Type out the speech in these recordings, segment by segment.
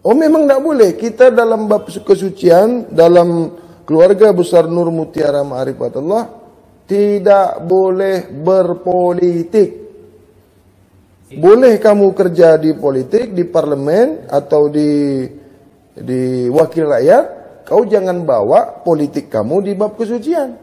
Oh memang tidak boleh. Kita dalam bab kesucian, dalam keluarga besar Nur Mutiara Ma'rifatullah, tidak boleh berpolitik. Boleh kamu kerja di politik, di parlemen, atau di wakil rakyat, kau jangan bawa politik kamu di bab kesucian.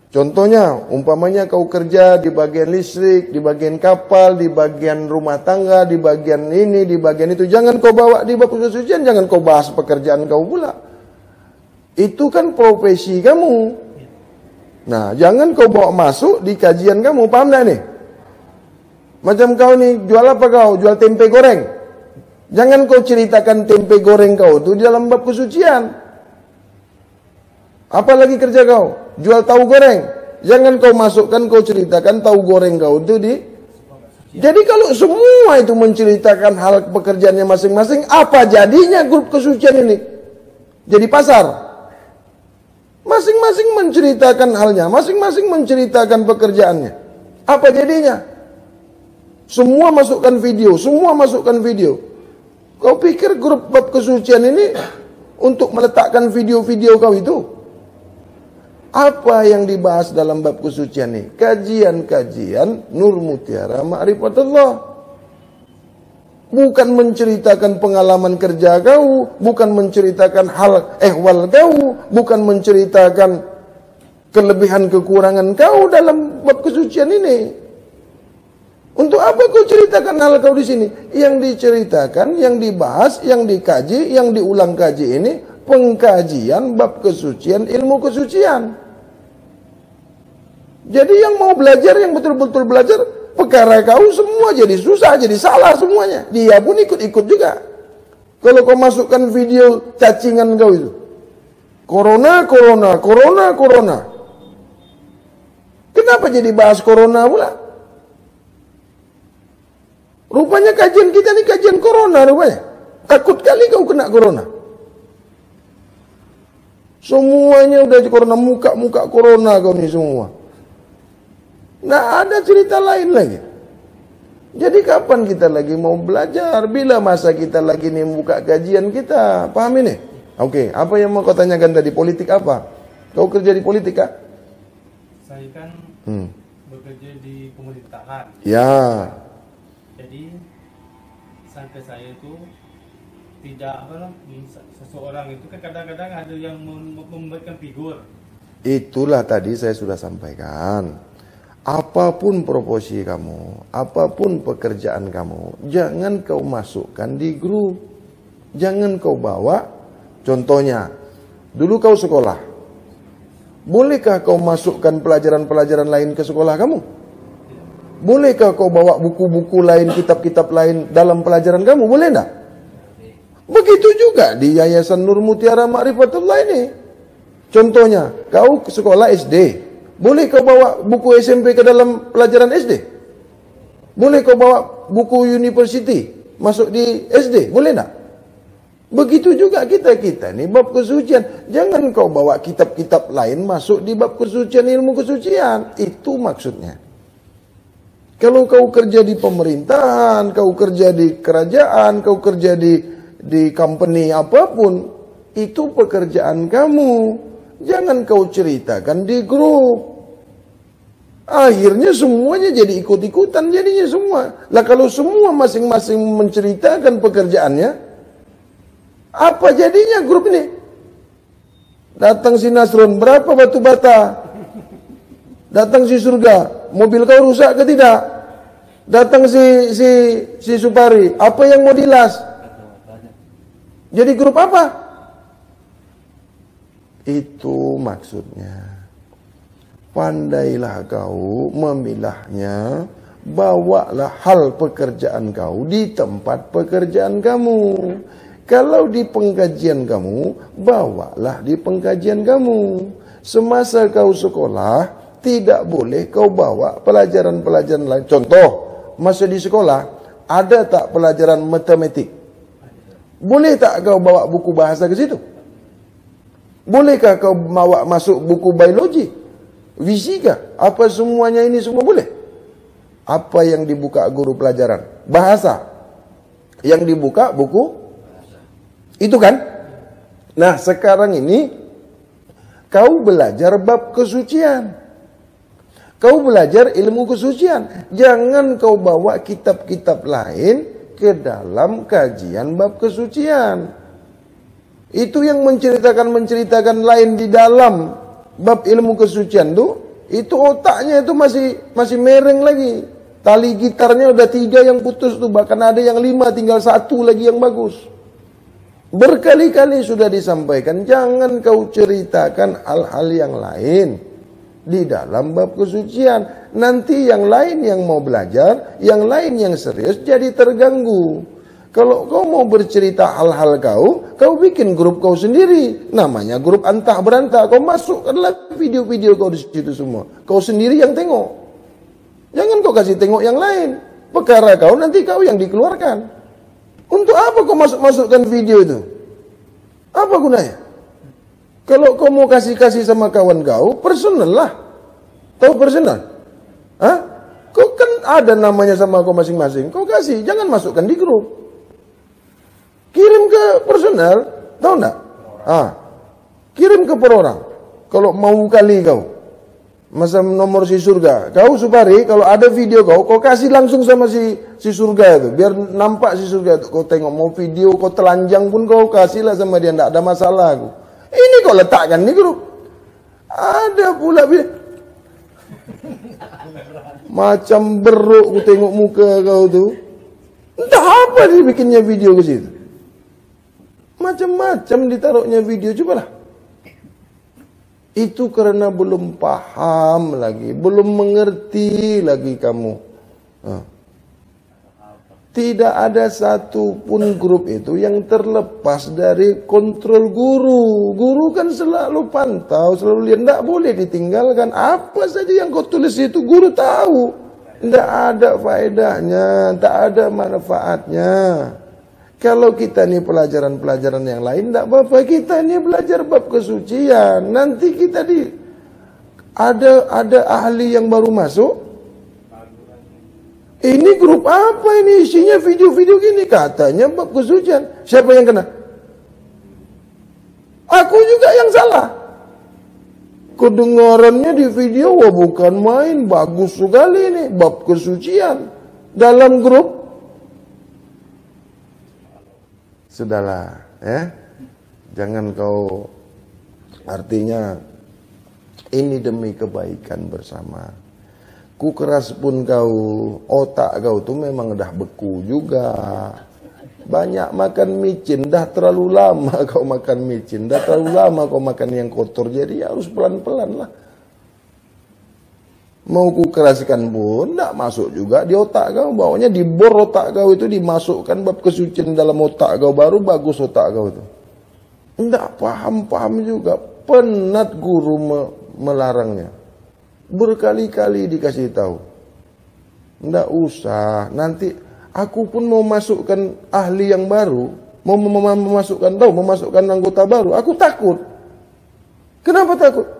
Contohnya, umpamanya kau kerja di bagian listrik, di bagian kapal, di bagian rumah tangga, di bagian ini, di bagian itu. Jangan kau bawa di bab kesucian, jangan kau bahas pekerjaan kau pula. Itu kan profesi kamu. Nah, jangan kau bawa masuk di kajian kamu, paham tak nih? Macam kau nih, jual apa kau? Jual tempe goreng. Jangan kau ceritakan tempe goreng kau itu di dalam bab kesucian. Apalagi kerja kau? Jual tahu goreng. Jangan kau masukkan, kau ceritakan tahu goreng kau itu di... Jadi kalau semua itu menceritakan hal pekerjaannya masing-masing, apa jadinya grup kesucian ini? Jadi pasar. Masing-masing menceritakan halnya, masing-masing menceritakan pekerjaannya. Apa jadinya? Semua masukkan video, semua masukkan video. Kau pikir grup bab kesucian ini untuk meletakkan video-video kau itu? Apa yang dibahas dalam bab kesucian ini? Kajian-kajian Nur Mutiara Ma'rifatullah. Bukan menceritakan pengalaman kerja kau, bukan menceritakan hal ehwal kau, bukan menceritakan kelebihan kekurangan kau dalam bab kesucian ini. Untuk apa kau ceritakan hal kau di sini? Yang diceritakan, yang dibahas, yang dikaji, yang diulang kaji ini pengkajian bab kesucian, ilmu kesucian. Jadi yang mau belajar, yang betul-betul belajar, perkara kau semua jadi susah, jadi salah semuanya. Dia pun ikut-ikut juga. Kalau kau masukkan video cacingan kau itu, corona, corona, corona, corona. Kenapa jadi bahas corona pula? Rupanya kajian kita ini kajian corona rupanya. Takut kali kau kena corona. Semuanya udah corona, muka-muka corona kau ini semua. Nah ada cerita lain lagi. Jadi kapan kita lagi mau belajar? Bila masa kita lagi nih buka kajian kita? Paham ini? Oke, apa yang mau kau tanyakan tadi? Politik apa? Kau kerja di politik kah? Saya kan bekerja di pemerintahan. Ya. Jadi sampai saya itu tidak seseorang itu kan kadang-kadang ada yang membuatkan figur. Itulah tadi saya sudah sampaikan. Apapun profesi kamu, apapun pekerjaan kamu, jangan kau masukkan di grup. Jangan kau bawa. Contohnya, dulu kau sekolah. Bolehkah kau masukkan pelajaran-pelajaran lain ke sekolah kamu? Bolehkah kau bawa buku-buku lain, kitab-kitab lain dalam pelajaran kamu? Boleh enggak? Begitu juga di Yayasan Nur Mutiara Ma'rifatullah ini. Contohnya, kau sekolah SD. Boleh kau bawa buku SMP ke dalam pelajaran SD? Boleh kau bawa buku university masuk di SD? Boleh enggak? Begitu juga kita nih bab kesucian. Jangan kau bawa kitab-kitab lain masuk di bab kesucian, ilmu kesucian. Itu maksudnya. Kalau kau kerja di pemerintahan, kau kerja di kerajaan, kau kerja di company apapun, itu pekerjaan kamu. Jangan kau ceritakan di grup. Akhirnya semuanya jadi ikut-ikutan jadinya semua. Lah kalau semua masing-masing menceritakan pekerjaannya, apa jadinya grup ini? Datang si Nasrun, berapa batu bata? Datang si Surga, mobil kau rusak ke tidak? Datang si Supari, apa yang mau dilas? Jadi grup apa? Itu maksudnya. Pandailah kau memilahnya. Bawalah hal pekerjaan kau di tempat pekerjaan kamu. Kalau di pengkajian kamu, bawalah di pengkajian kamu. Semasa kau sekolah, tidak boleh kau bawa pelajaran-pelajaran lain. Contoh, masa di sekolah, ada tak pelajaran matematik? Boleh tak kau bawa buku bahasa ke situ? Bolehkah kau bawa masuk buku biologi, fisika, apa semuanya ini semua boleh? Apa yang dibuka guru pelajaran? Bahasa. Yang dibuka buku Itu kan? Nah sekarang ini kau belajar bab kesucian. Kau belajar ilmu kesucian. Jangan kau bawa kitab-kitab lain ke dalam kajian bab kesucian. Itu yang menceritakan lain di dalam bab ilmu kesucian tuh, itu otaknya itu masih mereng lagi. Tali gitarnya udah 3 yang putus tuh, bahkan ada yang 5 tinggal 1 lagi yang bagus. Berkali-kali sudah disampaikan, jangan kau ceritakan hal-hal yang lain di dalam bab kesucian. Nanti yang lain yang mau belajar, yang lain yang serius jadi terganggu. Kalau kau mau bercerita hal-hal kau bikin grup kau sendiri. Namanya grup antah berantah. Kau masukkanlah video-video kau di situ semua. Kau sendiri yang tengok. Jangan kau kasih tengok yang lain. Perkara kau nanti kau yang dikeluarkan. Untuk apa kau masukkan video itu? Apa gunanya? Kalau kau mau kasih sama kawan kau, personal lah. Tahu personal? Hah? Kau kan ada namanya sama kau masing-masing. Kau kasih, jangan masukkan di grup. Kirim ke personal, tahu enggak? Kirim ke per orang. Kalau mau kali kau. Masa nomor si surga. Kau Supari, kalau ada video kau kasih langsung sama si surga itu. Biar nampak si surga itu. Kau tengok mau video, kau telanjang pun kau kasihlah sama dia. Enggak ada masalah aku. Ini kau letakkan di grup. Ada pula video. Macam beruk ku tengok muka kau tuh. Entah apa dia bikinnya video ke situ. Macam-macam ditaruhnya video, cobalah. Itu karena belum paham lagi, belum mengerti lagi kamu. Tidak ada satu pun grup itu yang terlepas dari kontrol guru. Guru kan selalu pantau, selalu lihat, tidak boleh ditinggalkan. Apa saja yang kau tulis itu guru tahu. Tidak ada faedahnya, tidak ada manfaatnya. Kalau kita ini pelajaran-pelajaran yang lain, tidak apa-apa. Kita ini belajar bab kesucian. Nanti kita ada ahli yang baru masuk. Ini grup apa ini? Isinya video-video gini. Katanya bab kesucian. Siapa yang kena? Aku juga yang salah. Kedengarannya di video, wah bukan main. Bagus sekali ini. Bab kesucian. Dalam grup. Sudahlah, ya. Jangan kau, artinya ini demi kebaikan bersama. Ku keras pun kau, otak kau tuh memang dah beku juga. Banyak makan micin, dah terlalu lama kau makan micin, dah terlalu lama kau makan yang kotor. Jadi harus pelan-pelan lah. Mau ku keraskan pun tidak masuk juga di otak kau. Bawanya di bor otak kau itu dimasukkan bab kesucian dalam otak kau. Baru bagus otak kau itu. Tidak paham-paham juga. Penat guru melarangnya. Berkali-kali dikasih tahu. Tidak usah. Nanti aku pun mau masukkan ahli yang baru. Mau memasukkan anggota baru. Aku takut. Kenapa takut?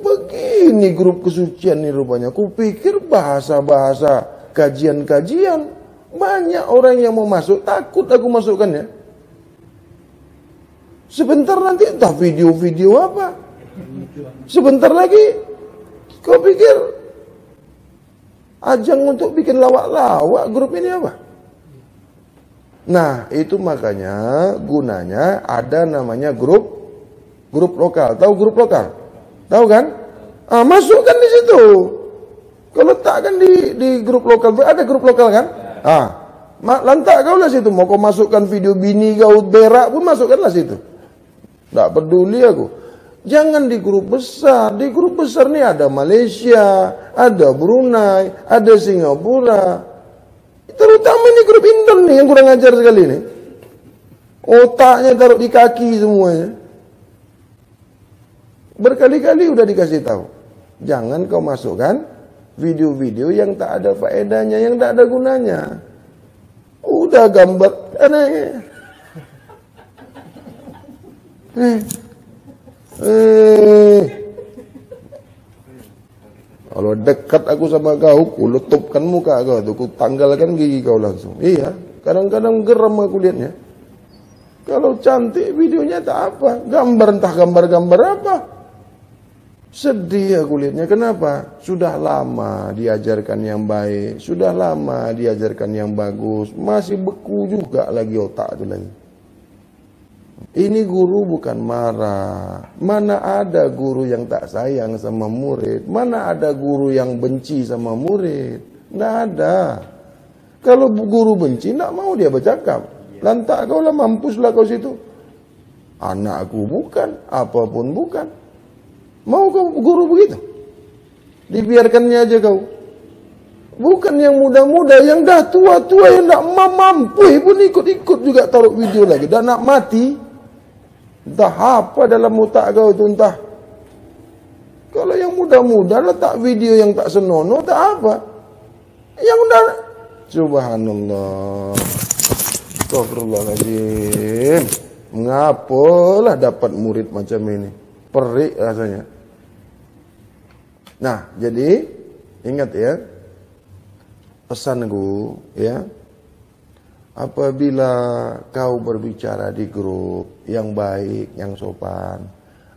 Begini grup kesucian nih rupanya. Kupikir bahasa-bahasa kajian-kajian. Banyak orang yang mau masuk. Takut aku masukkannya. Sebentar nanti entah video-video apa. Sebentar lagi kau pikir ajang untuk bikin lawak-lawak grup ini apa? Nah itu makanya gunanya ada namanya grup lokal. Tahu grup lokal? Tahu kan? Masukkan di situ. Kau letakkan di grup lokal. Ada grup lokal kan? Lantak kau lah situ. Mau kau masukkan video bini kau berak pun masukkanlah situ. Tak peduli aku. Jangan di grup besar. Di grup besar nih ada Malaysia, ada Brunei, ada Singapura. Terutama ini grup Indo nih yang kurang ajar sekali nih. Otaknya taruh di kaki semuanya. Berkali-kali udah dikasih tahu. Jangan kau masukkan video-video yang tak ada faedahnya, yang tak ada gunanya. Udah gambar. Kalau dekat aku sama kau, ku letupkan muka kau tuh, ku tanggalkan gigi kau langsung. Iya, kadang-kadang geram aku lihatnya. Kalau cantik videonya tak apa. Gambar entah gambar-gambar apa. Sedih aku lihatnya. Kenapa? Sudah lama diajarkan yang baik. Sudah lama diajarkan yang bagus. Masih beku juga lagi otak itu lagi. Ini guru bukan marah. Mana ada guru yang tak sayang sama murid. Mana ada guru yang benci sama murid. Tidak ada. Kalau guru benci, tidak mau dia bercakap. Lantak kau lah, mampuslah kau situ. Anakku bukan, apapun bukan. Mau kau guru begitu? Dibiarkannya aja kau. Bukan yang muda-muda, yang dah tua-tua, yang tak mampu pun ikut-ikut juga taruh video lagi. Dah nak mati. Entah apa dalam otak kau itu, entah. Kalau yang muda-muda letak video yang tak senonoh, tak apa. Yang udah, subhanallah. Astagfirullahaladzim. Mengapalah dapat murid macam ini. Perik rasanya. Nah, jadi ingat ya, pesanku ya, apabila kau berbicara di grup yang baik, yang sopan,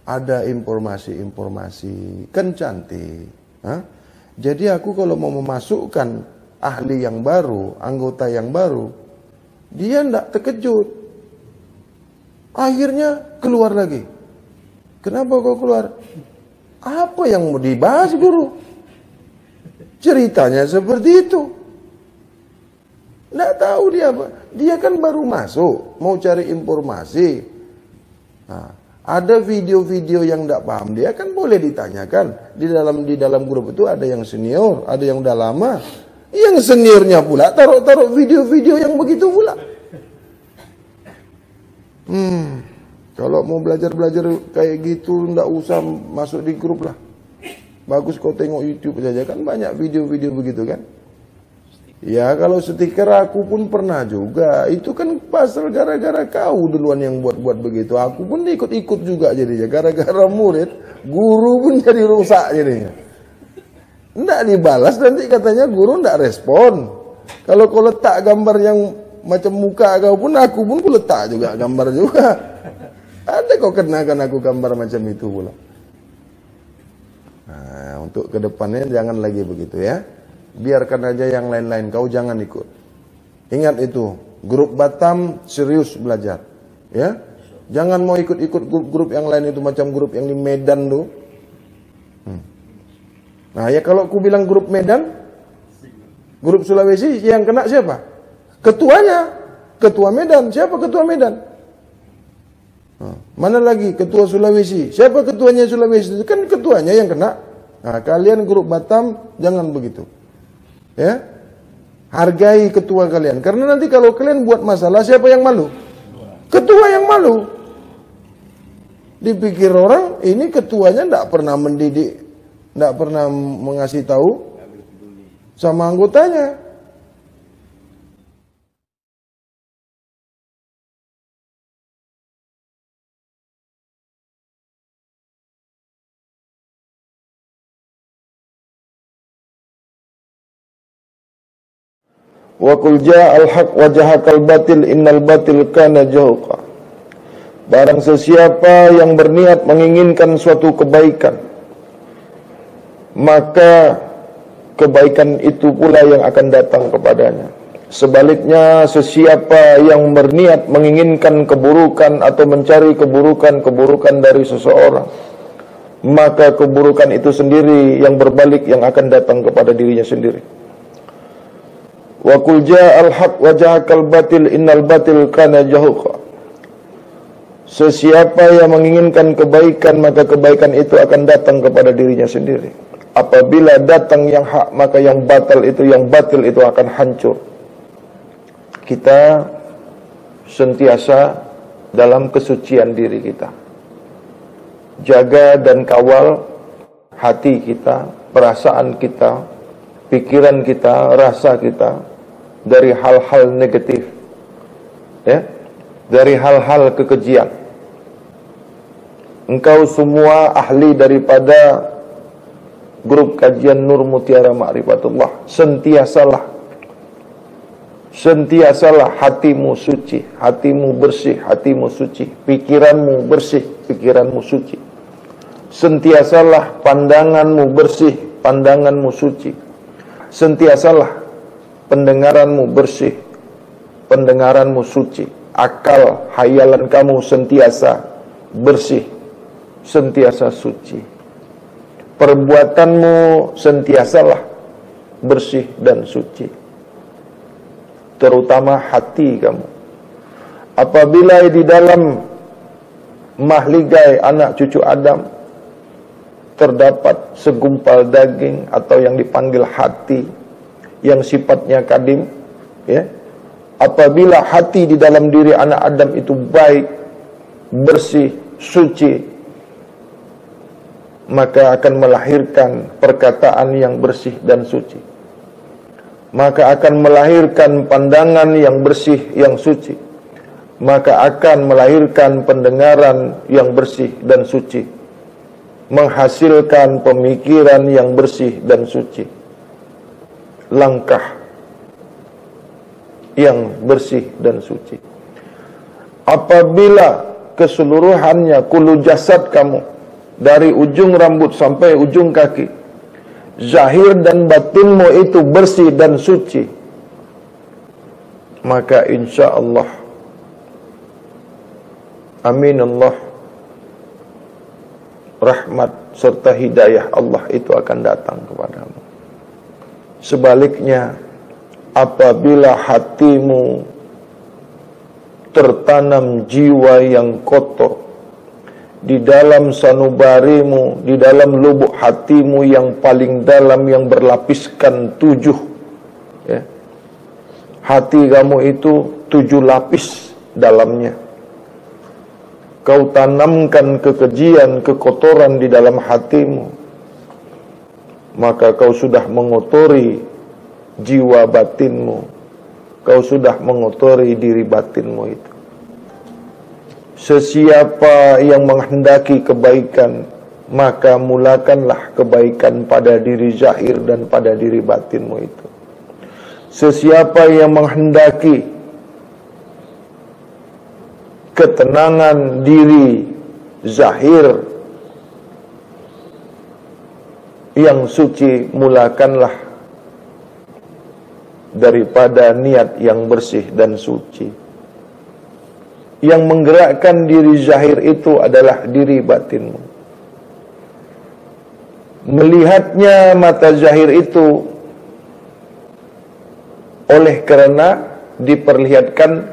ada informasi-informasi, kan cantik. Jadi aku kalau mau memasukkan ahli yang baru, anggota yang baru, dia tidak terkejut. Akhirnya keluar lagi. Kenapa kau keluar? Apa yang mau dibahas guru? Ceritanya seperti itu. Tidak tahu dia apa. Dia kan baru masuk, mau cari informasi. Nah, ada video-video yang tidak paham, dia kan boleh ditanyakan. Di dalam grup itu ada yang senior, ada yang udah lama. Yang seniornya pula taruh-taruh video-video yang begitu pula. Kalau mau belajar-belajar kayak gitu, ndak usah masuk di grup lah. Bagus kau tengok YouTube saja, kan banyak video-video begitu kan. Ya kalau stiker aku pun pernah juga. Itu kan pasal gara-gara kau duluan yang buat-buat begitu. Aku pun ikut-ikut juga jadinya. Gara-gara murid, guru pun jadi rusak jadinya. Ndak dibalas, nanti katanya guru ndak respon. Kalau kau letak gambar yang macam muka kau pun, aku pun letak juga gambar juga. Ada kau kenakan aku gambar macam itu pula. Nah, untuk kedepannya jangan lagi begitu ya. Biarkan aja yang lain-lain, kau jangan ikut. Ingat itu, grup Batam serius belajar. Ya, jangan mau ikut-ikut grup-grup yang lain itu, macam grup yang di Medan tuh. Nah ya kalau aku bilang grup Medan, grup Sulawesi, yang kena siapa? Ketuanya, ketua Medan. Siapa ketua Medan? Mana lagi ketua Sulawesi? Siapa ketuanya Sulawesi? Kan ketuanya yang kena. Nah kalian grup Batam jangan begitu. Ya, hargai ketua kalian. Karena nanti kalau kalian buat masalah, siapa yang malu? Ketua yang malu. Dipikir orang ini ketuanya tidak pernah mendidik, tidak pernah mengasih tahu sama anggotanya. Wa qul ja'al haq wa jahaqal batil innal batil kana zahuqa. Barang sesiapa yang berniat menginginkan suatu kebaikan, maka kebaikan itu pula yang akan datang kepadanya. Sebaliknya, sesiapa yang berniat menginginkan keburukan atau mencari keburukan dari seseorang, maka keburukan itu sendiri yang berbalik yang akan datang kepada dirinya sendiri. Wa qul ja'al haq wa jahaqal batil innal batil kana zahuqa. Sesiapa yang menginginkan kebaikan, maka kebaikan itu akan datang kepada dirinya sendiri. Apabila datang yang hak, maka yang batil itu akan hancur. Kita sentiasa dalam kesucian diri kita. Jaga dan kawal hati kita, perasaan kita, pikiran kita, rasa kita dari hal-hal negatif, ya, dari hal-hal kekejian. Engkau semua ahli daripada grup kajian Nur Mutiara Ma'rifatullah. Sentiasalah hatimu suci, hatimu bersih, hatimu suci, pikiranmu bersih, pikiranmu suci. Sentiasalah pandanganmu bersih, pandanganmu suci. Sentiasalah pendengaranmu bersih, pendengaranmu suci. Akal, hayalan kamu sentiasa bersih, sentiasa suci. Perbuatanmu sentiasalah bersih dan suci. Terutama hati kamu. Apabila di dalam mahligai anak cucu Adam terdapat segumpal daging atau yang dipanggil hati yang sifatnya kadim, ya. Apabila hati di dalam diri anak Adam itu baik, bersih, suci, maka akan melahirkan perkataan yang bersih dan suci. Maka akan melahirkan pandangan yang bersih, yang suci. Maka akan melahirkan pendengaran yang bersih dan suci. Menghasilkan pemikiran yang bersih dan suci. Langkah yang bersih dan suci. Apabila keseluruhannya, kulu jasad kamu, dari ujung rambut sampai ujung kaki, zahir dan batinmu itu bersih dan suci, maka insya Allah, amin Allah, rahmat serta hidayah Allah itu akan datang kepadamu. Sebaliknya, apabila hatimu tertanam jiwa yang kotor di dalam sanubarimu, di dalam lubuk hatimu yang paling dalam, yang berlapiskan 7, ya. Hati kamu itu 7 lapis dalamnya. Kau tanamkan kekejian, kekotoran di dalam hatimu, maka kau sudah mengotori jiwa batinmu, kau sudah mengotori diri batinmu itu. Sesiapa yang menghendaki kebaikan, maka mulakanlah kebaikan pada diri zahir dan pada diri batinmu itu. Sesiapa yang menghendaki ketenangan diri zahir yang suci, mulakanlah daripada niat yang bersih dan suci. Yang menggerakkan diri zahir itu adalah diri batinmu. Melihatnya mata zahir itu oleh karena diperlihatkan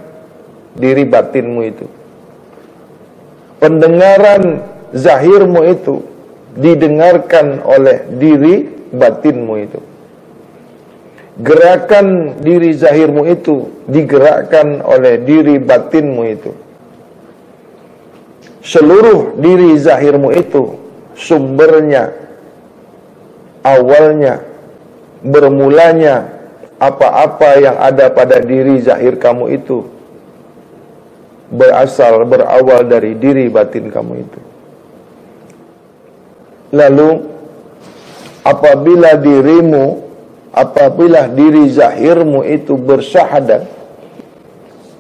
diri batinmu itu. Pendengaran zahirmu itu didengarkan oleh diri batinmu itu. Gerakan diri zahirmu itu digerakkan oleh diri batinmu itu. Seluruh diri zahirmu itu sumbernya, awalnya, bermulanya, apa-apa yang ada pada diri zahir kamu itu berasal, berawal dari diri batin kamu itu. Lalu apabila diri zahirmu itu bersyahadat,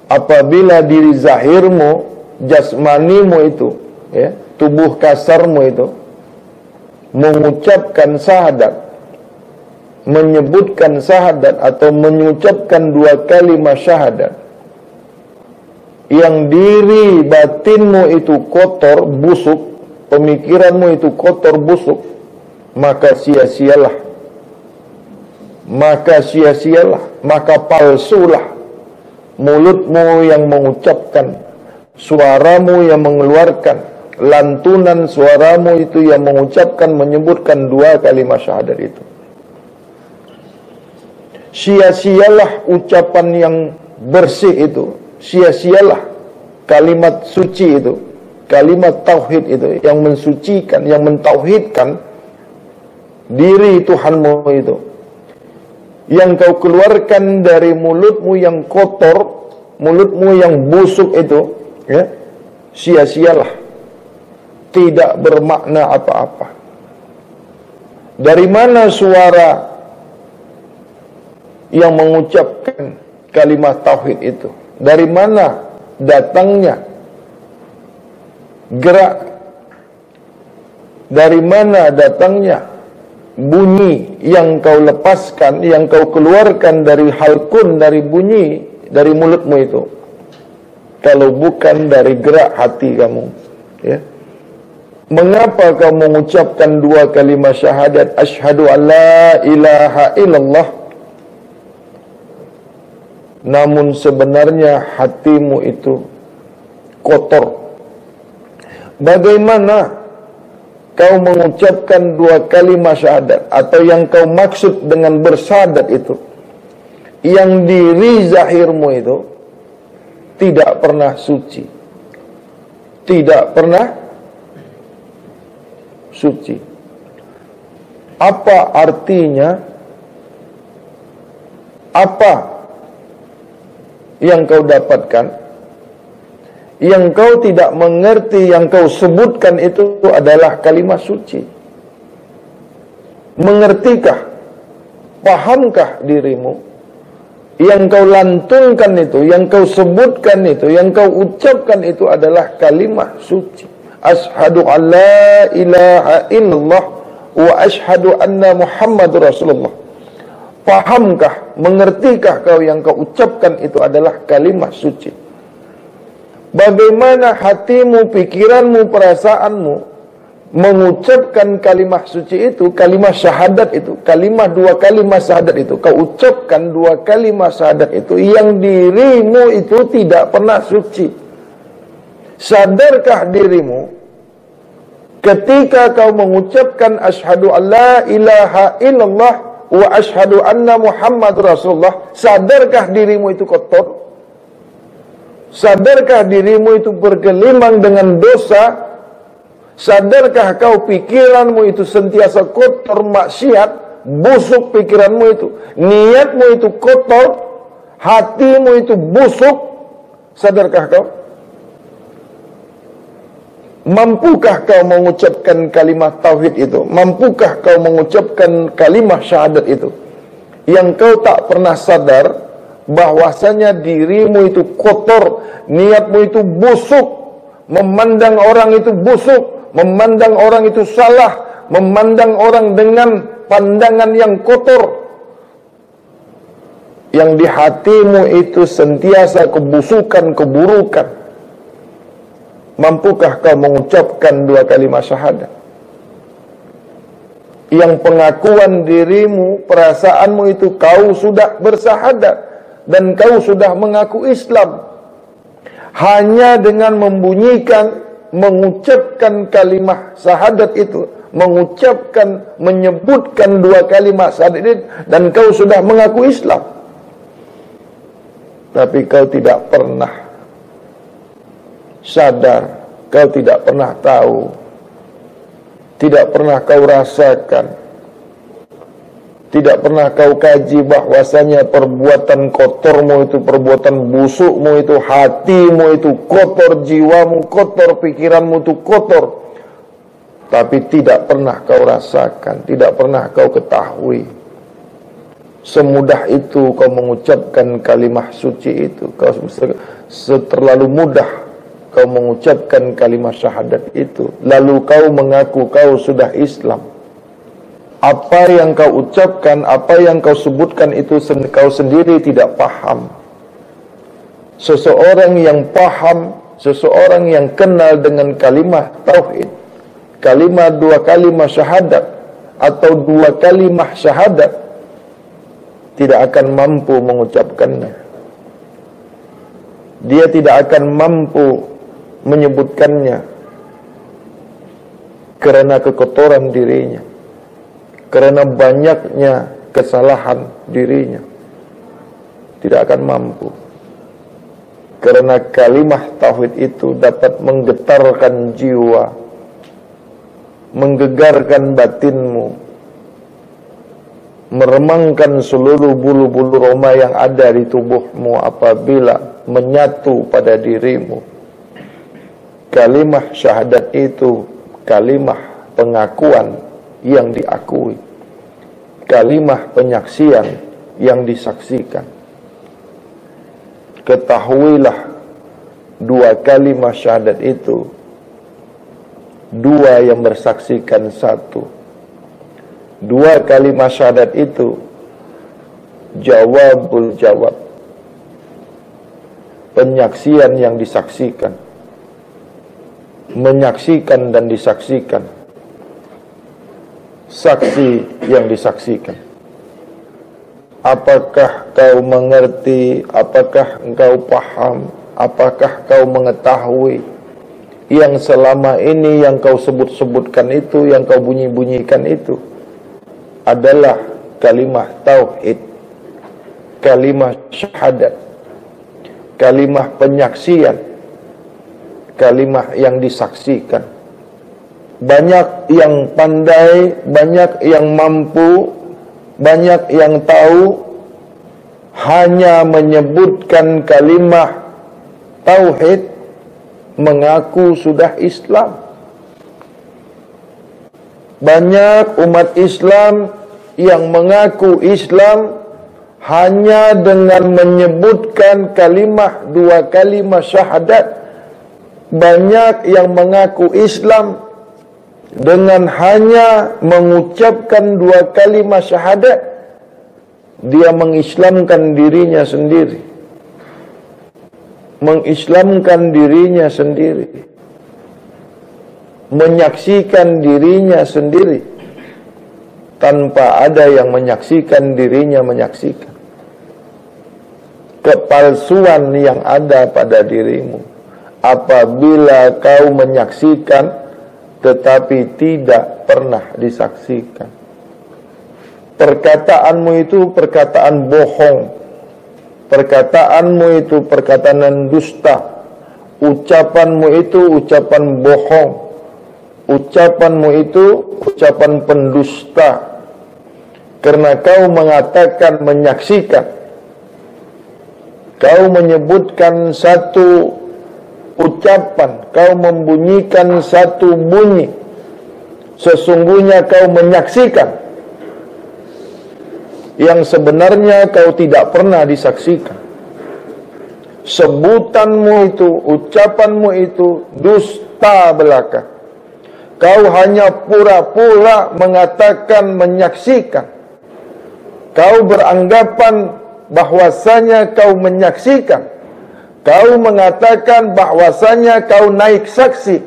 apabila diri zahirmu, jasmanimu itu, ya, tubuh kasarmu itu mengucapkan syahadat, menyebutkan syahadat atau mengucapkan 2 kalimat syahadat, yang diri batinmu itu kotor, busuk, pemikiranmu itu kotor, busuk, maka sia-sialah, maka palsulah mulutmu yang mengucapkan, suaramu yang mengeluarkan, lantunan suaramu itu yang mengucapkan, menyebutkan 2 kalimat syahadat itu. Sia-sialah ucapan yang bersih itu, sia-sialah kalimat suci itu, kalimat tauhid itu yang mensucikan, yang mentauhidkan diri Tuhanmu itu. Yang kau keluarkan dari mulutmu yang kotor, mulutmu yang busuk itu, ya, sia-sialah, tidak bermakna apa-apa. Dari mana suara yang mengucapkan kalimat tauhid itu? Dari mana datangnya gerak? Dari mana datangnya bunyi yang kau lepaskan, yang kau keluarkan dari halkun, dari bunyi dari mulutmu itu, kalau bukan dari gerak hati kamu? Ya. Mengapa kau mengucapkan dua kalimat syahadat, asyhadu an la ilaha illallah, namun sebenarnya hatimu itu kotor? Bagaimana kau mengucapkan dua kalimat syahadat, atau yang kau maksud dengan bersyahadat itu, yang diri zahirmu itu tidak pernah suci, tidak pernah suci? Apa artinya? Apa yang kau dapatkan? Yang kau tidak mengerti, yang kau sebutkan itu adalah kalimat suci. Mengertikah? Pahamkah dirimu? Yang kau lantunkan itu, yang kau sebutkan itu, yang kau ucapkan itu adalah kalimat suci. Asyhadu an la ilaha illallah wa asyhadu anna Muhammadur Rasulullah. Pahamkah, mengertikah kau yang kau ucapkan itu adalah kalimat suci? Bagaimana hatimu, pikiranmu, perasaanmu mengucapkan kalimat suci itu, kalimat syahadat itu, kalimat dua kalimat syahadat itu, kau ucapkan dua kalimat syahadat itu, yang dirimu itu tidak pernah suci? Sadarkah dirimu ketika kau mengucapkan asyhadu an la ilaha illallah wa asyhadu anna Muhammadur Rasulullah, sadarkah dirimu itu kotor? Sadarkah dirimu itu bergelimang dengan dosa? Sadarkah kau pikiranmu itu sentiasa kotor maksiat, busuk pikiranmu itu, niatmu itu kotor, hatimu itu busuk? Sadarkah kau? Mampukah kau mengucapkan kalimat tauhid itu? Mampukah kau mengucapkan kalimat syahadat itu? Yang kau tak pernah sadar bahwasanya dirimu itu kotor, niatmu itu busuk, memandang orang itu busuk, memandang orang itu salah, memandang orang dengan pandangan yang kotor. Yang di hatimu itu sentiasa kebusukan, keburukan. Mampukah kau mengucapkan dua kalimat syahadat? Yang pengakuan dirimu, perasaanmu itu kau sudah bersyahadat dan kau sudah mengaku Islam. Hanya dengan membunyikan, mengucapkan kalimat syahadat itu, mengucapkan, menyebutkan dua kalimat syahadat itu, dan kau sudah mengaku Islam. Tapi kau tidak pernah sadar, kau tidak pernah tahu, tidak pernah kau rasakan, tidak pernah kau kaji bahwasanya perbuatan kotormu itu, perbuatan busukmu itu, hatimu itu kotor, jiwamu kotor, pikiranmu itu kotor. Tapi tidak pernah kau rasakan, tidak pernah kau ketahui. Semudah itu kau mengucapkan kalimat suci itu, kau terlalu mudah kau mengucapkan kalimat syahadat itu, lalu kau mengaku kau sudah Islam. Apa yang kau ucapkan, apa yang kau sebutkan itu kau sendiri tidak paham. Seseorang yang paham, seseorang yang kenal dengan kalimat tauhid, kalimat dua kalimat syahadat atau dua kalimat syahadat, tidak akan mampu mengucapkannya. Dia tidak akan mampu menyebutkannya karena kekotoran dirinya, karena banyaknya kesalahan dirinya. Tidak akan mampu. Karena kalimat tauhid itu dapat menggetarkan jiwa, menggegarkan batinmu, meremangkan seluruh bulu-bulu roma yang ada di tubuhmu apabila menyatu pada dirimu. Kalimah syahadat itu kalimah pengakuan yang diakui, kalimah penyaksian yang disaksikan. ketahuilah dua kalimat syahadat itu, dua yang bersaksikan satu. Dua kalimat syahadat itu jawabul jawab, penyaksian yang disaksikan, menyaksikan dan disaksikan, saksi yang disaksikan. Apakah kau mengerti? Apakah engkau paham? Apakah kau mengetahui yang selama ini yang kau sebut-sebutkan itu, yang kau bunyi-bunyikan itu adalah kalimah tauhid, kalimah syahadat, kalimah penyaksian, kalimah yang disaksikan. Banyak yang pandai, banyak yang mampu, banyak yang tahu hanya menyebutkan kalimah tauhid, mengaku sudah Islam. Banyak umat Islam yang mengaku Islam hanya dengan menyebutkan kalimah, dua kalimah syahadat. Banyak yang mengaku Islam dengan hanya mengucapkan dua kalimat syahadat, dia mengislamkan dirinya sendiri. Mengislamkan dirinya sendiri. Menyaksikan dirinya sendiri. Tanpa ada yang menyaksikan dirinya menyaksikan. Kepalsuan yang ada pada dirimu apabila kau menyaksikan tetapi tidak pernah disaksikan. Perkataanmu itu perkataan bohong. Perkataanmu itu perkataan dusta. Ucapanmu itu ucapan bohong. Ucapanmu itu ucapan pendusta. Karena kau mengatakan menyaksikan. Kau menyebutkan satu ucapan, kau membunyikan satu bunyi, sesungguhnya kau menyaksikan yang sebenarnya kau tidak pernah disaksikan. Sebutanmu itu, ucapanmu itu dusta belaka. Kau hanya pura-pura mengatakan menyaksikan. Kau beranggapan bahwasanya kau menyaksikan. Kau mengatakan bahwasanya kau naik saksi.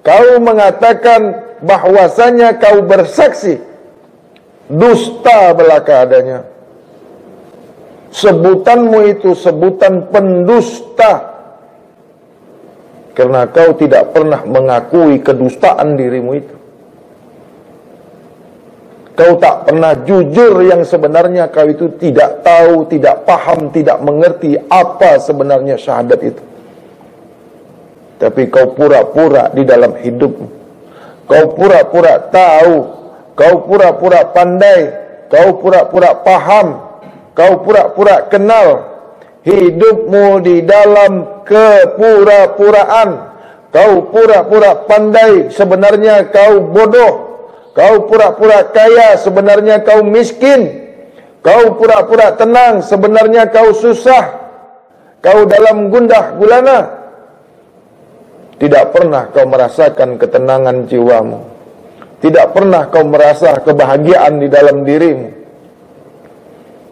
Kau mengatakan bahwasanya kau bersaksi. Dusta belaka adanya. Sebutanmu itu sebutan pendusta. Karena kau tidak pernah mengakui kedustaan dirimu itu. Kau tak pernah jujur yang sebenarnya kau itu tidak tahu, tidak paham, tidak mengerti apa sebenarnya syahadat itu. Tapi kau pura-pura di dalam hidupmu. Kau pura-pura tahu, kau pura-pura pandai, kau pura-pura paham, kau pura-pura kenal. Hidupmu di dalam kepura-puraan. Kau pura-pura pandai, sebenarnya kau bodoh. Kau pura-pura kaya, sebenarnya kau miskin. Kau pura-pura tenang, sebenarnya kau susah. Kau dalam gundah gulana. Tidak pernah kau merasakan ketenangan jiwamu. Tidak pernah kau merasa kebahagiaan di dalam dirimu.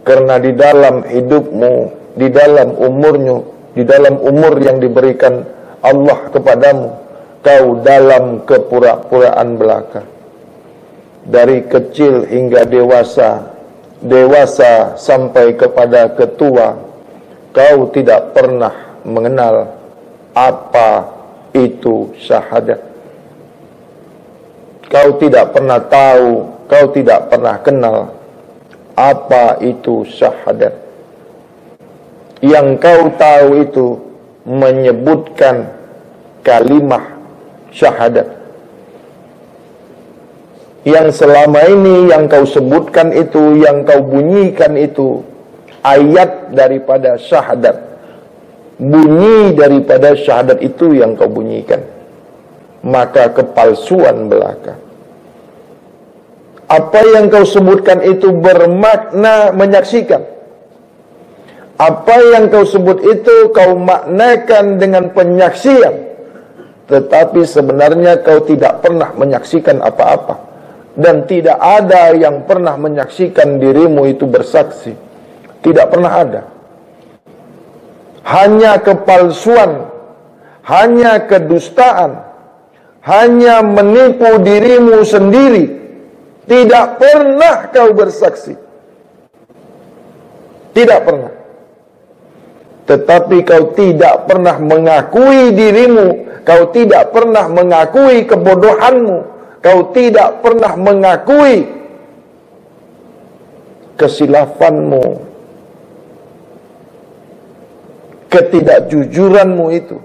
Karena di dalam hidupmu, di dalam umurmu, di dalam umur yang diberikan Allah kepadamu, kau dalam kepura-puraan belaka. Dari kecil hingga dewasa, dewasa sampai kepada ketua, kau tidak pernah mengenal apa itu syahadat. Kau tidak pernah tahu, kau tidak pernah kenal apa itu syahadat. Yang kau tahu itu menyebutkan kalimah syahadat. Yang selama ini yang kau sebutkan itu, yang kau bunyikan itu ayat daripada syahadat. Bunyi daripada syahadat itu yang kau bunyikan. Maka kepalsuan belaka. Apa yang kau sebutkan itu bermakna menyaksikan. Apa yang kau sebut itu kau maknakan dengan penyaksian, tetapi sebenarnya kau tidak pernah menyaksikan apa-apa. Dan tidak ada yang pernah menyaksikan dirimu itu bersaksi. Tidak pernah ada. Hanya kepalsuan, hanya kedustaan, hanya menipu dirimu sendiri. Tidak pernah kau bersaksi. Tidak pernah. Tetapi kau tidak pernah mengakui dirimu, kau tidak pernah mengakui kebodohanmu, kau tidak pernah mengakui kesilafanmu, ketidakjujuranmu itu,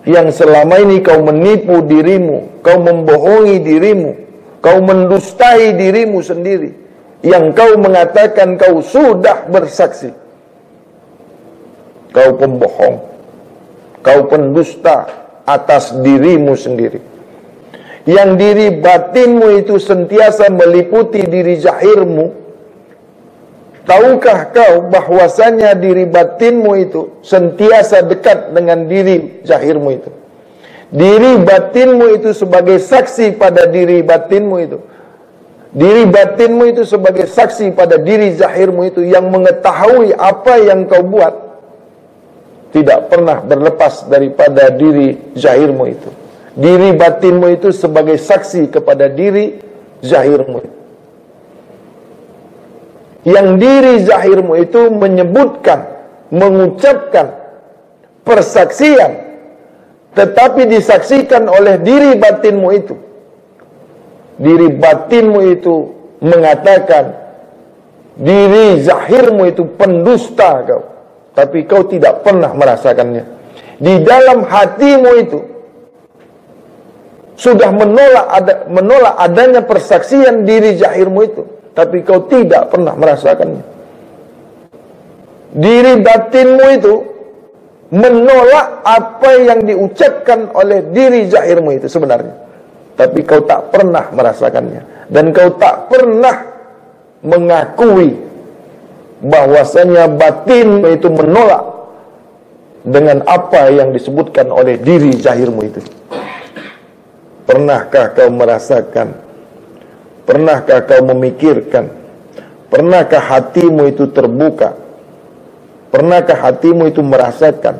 yang selama ini kau menipu dirimu, kau membohongi dirimu, kau mendustai dirimu sendiri, yang kau mengatakan kau sudah bersaksi. Kau pembohong, kau pendusta atas dirimu sendiri. Yang diri batinmu itu sentiasa meliputi diri zahirmu. Tahukah kau bahwasanya diri batinmu itu sentiasa dekat dengan diri zahirmu itu? Diri batinmu itu sebagai saksi pada diri batinmu itu. Diri batinmu itu sebagai saksi pada diri zahirmu itu, yang mengetahui apa yang kau buat tidak pernah berlepas daripada diri zahirmu itu. Diri batinmu itu sebagai saksi kepada diri zahirmu itu. Yang diri zahirmu itu menyebutkan, mengucapkan persaksian, tetapi disaksikan oleh diri batinmu itu. Diri batinmu itu mengatakan diri zahirmu itu pendusta kau, tapi kau tidak pernah merasakannya. Di dalam hatimu itu sudah menolak adanya persaksian diri zahirmu itu, tapi kau tidak pernah merasakannya. Diri batinmu itu menolak apa yang diucapkan oleh diri zahirmu itu sebenarnya, tapi kau tak pernah merasakannya. Dan kau tak pernah mengakui bahwasanya batin itu menolak dengan apa yang disebutkan oleh diri zahirmu itu. Pernahkah kau merasakan? Pernahkah kau memikirkan? Pernahkah hatimu itu terbuka? Pernahkah hatimu itu merasakan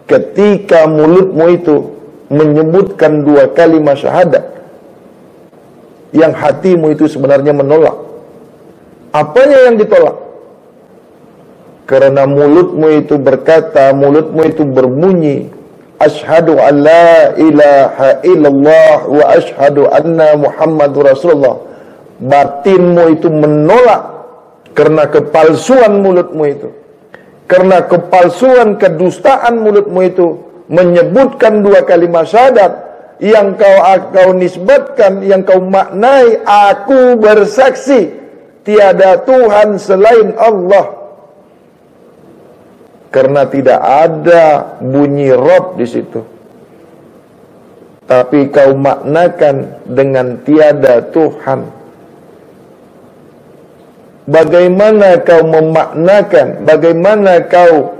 ketika mulutmu itu menyebutkan 2 kalimat syahadat yang hatimu itu sebenarnya menolak? Apanya yang ditolak? Karena mulutmu itu berkata, mulutmu itu berbunyi, asyhadu an la ilaha illallah wa asyhadu anna Muhammadur Rasulullah. Batinmu itu menolak karena kepalsuan mulutmu itu. Karena kepalsuan, kedustaan mulutmu itu menyebutkan 2 kalimat syahadat yang kau nisbatkan, yang kau maknai, aku bersaksi tiada Tuhan selain Allah. Karena tidak ada bunyi Rabb di situ, tapi kau maknakan dengan tiada Tuhan. Bagaimana kau memaknakan, bagaimana kau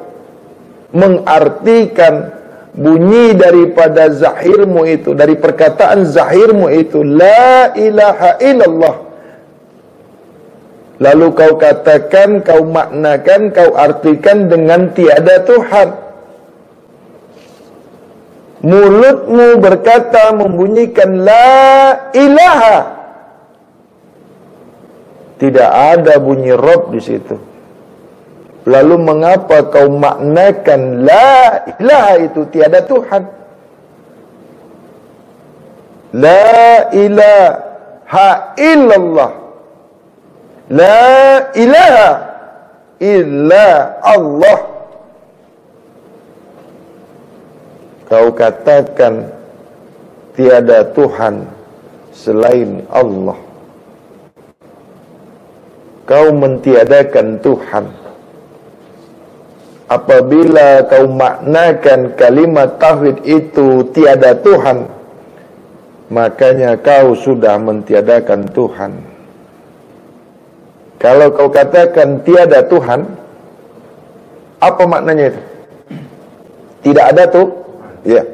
mengartikan bunyi daripada zahirmu itu, dari perkataan zahirmu itu, la ilaha illallah, lalu kau katakan, kau maknakan, kau artikan dengan tiada Tuhan. Mulutmu berkata, membunyikan la ilaha, tidak ada bunyi Rabb di situ. Lalu mengapa kau maknakan la ilaha itu tiada Tuhan? La ilaha illallah, la ilaha illa Allah. Kau katakan tiada Tuhan selain Allah. Kau mentiadakan Tuhan. Apabila kau maknakan kalimat tauhid itu tiada Tuhan, makanya kau sudah mentiadakan Tuhan. Kalau kau katakan tiada Tuhan, Apa maknanya itu? Tidak ada tuh. Ya.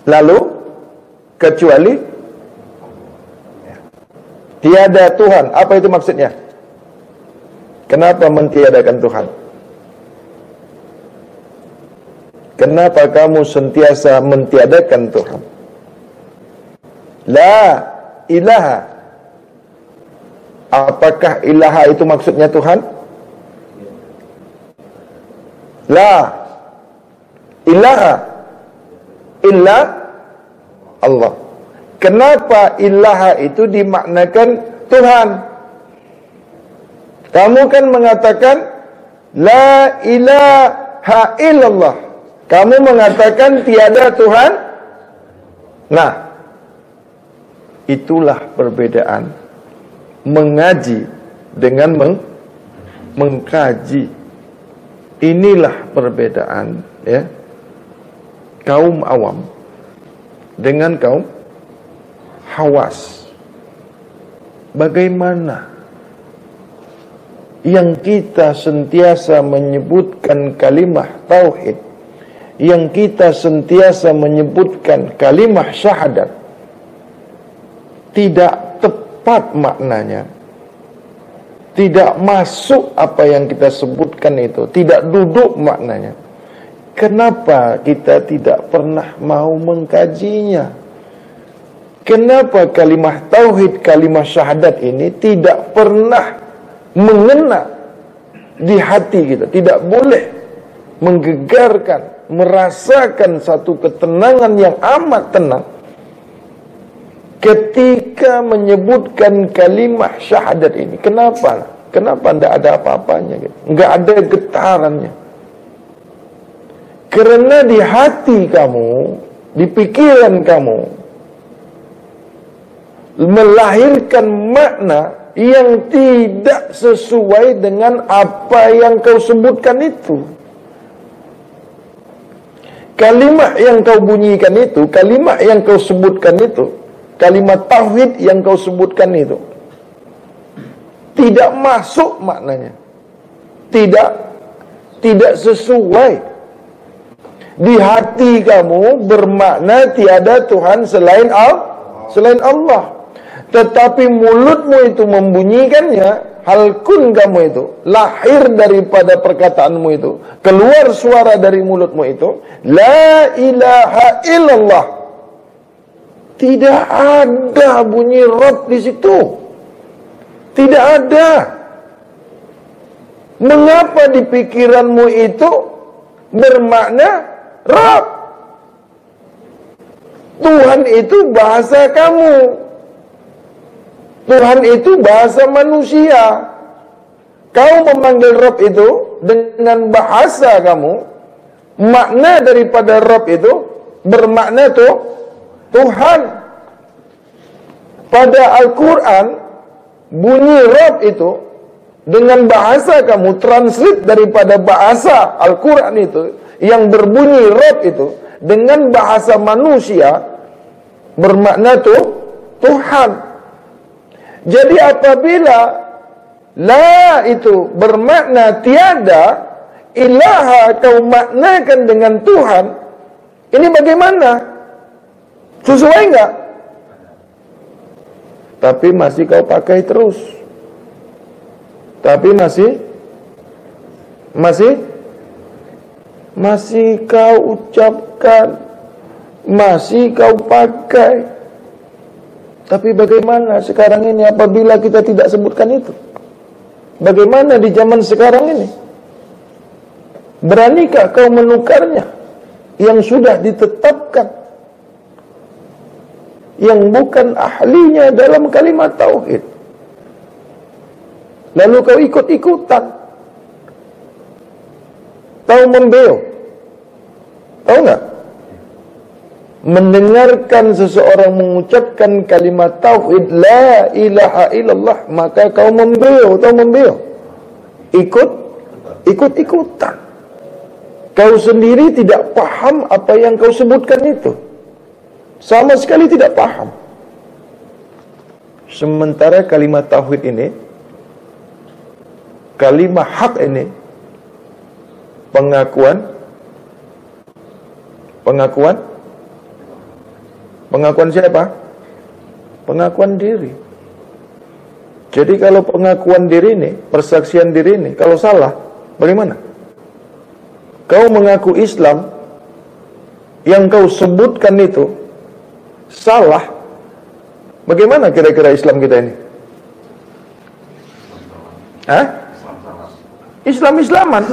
Lalu kecuali tiada Tuhan. Apa itu maksudnya? Kenapa mentiadakan Tuhan? Kenapa kamu sentiasa mentiadakan Tuhan? La ilaha. Apakah ilaha itu maksudnya Tuhan? La ilaha illa Allah. Kenapa ilaha itu dimaknakan Tuhan? Kamu kan mengatakan la ilaha illallah. Kamu mengatakan tiada Tuhan. Nah, itulah perbedaan mengaji dengan mengkaji. Inilah perbedaan, ya, kaum awam dengan kaum hawas. Bagaimana yang kita sentiasa menyebutkan kalimah tauhid, yang kita sentiasa menyebutkan kalimah syahadat, tidak tepat maknanya, tidak masuk apa yang kita sebutkan itu, tidak duduk maknanya. Kenapa kita tidak pernah mau mengkajinya? Kenapa kalimah tauhid, kalimah syahadat ini tidak pernah mengena di hati kita? Tidak boleh menggegarkan, merasakan satu ketenangan yang amat tenang ketika menyebutkan kalimah syahadat ini. Kenapa? Kenapa tidak ada apa-apanya gitu? Nggak ada getarannya. Karena di hati kamu, di pikiran kamu, melahirkan makna yang tidak sesuai dengan apa yang kau sebutkan itu. Kalimat yang kau bunyikan itu, kalimat yang kau sebutkan itu, kalimat tauhid yang kau sebutkan itu tidak masuk maknanya, tidak sesuai. Di hati kamu bermakna tiada Tuhan selain Allah, tetapi mulutmu itu membunyikannya. Halkun kamu itu lahir daripada perkataanmu itu, keluar suara dari mulutmu itu, la ilaha illallah. Tidak ada bunyi Rabb di situ. Tidak ada. Mengapa di pikiranmu itu bermakna Rabb? Tuhan itu bahasa kamu. Tuhan itu bahasa manusia. Kau memanggil Rabb itu dengan bahasa kamu. Makna daripada Rabb itu bermakna Tuhan. Pada Al-Quran, bunyi Rabb itu dengan bahasa kamu, translate daripada bahasa Al-Quran itu, yang berbunyi Rabb itu dengan bahasa manusia, bermakna Tuhan. Jadi apabila la itu bermakna tiada, ilaha kau maknakan dengan Tuhan, ini bagaimana? Sesuai enggak? Tapi masih kau pakai terus. Tapi masih kau ucapkan, masih kau pakai. Tapi bagaimana sekarang ini apabila kita tidak sebutkan itu? Bagaimana di zaman sekarang ini? Beranikah kau menukarnya yang sudah ditetapkan, yang bukan ahlinya dalam kalimat tauhid, lalu kau ikut-ikutan? Tahu membeo? Tahu nggak? Mendengarkan seseorang mengucapkan kalimat tauhid la ilaha illallah, maka kau membeo. Tahu membeo? Ikut-ikutan. Kau sendiri tidak paham apa yang kau sebutkan itu. Sama sekali tidak paham. Sementara kalimat tauhid ini, kalimat hak ini, Pengakuan siapa? Pengakuan diri. Jadi kalau pengakuan diri ini, persaksian diri ini, kalau salah, bagaimana? Kau mengaku Islam, yang kau sebutkan itu salah, bagaimana kira-kira Islam kita ini? Hah? Islam-Islaman.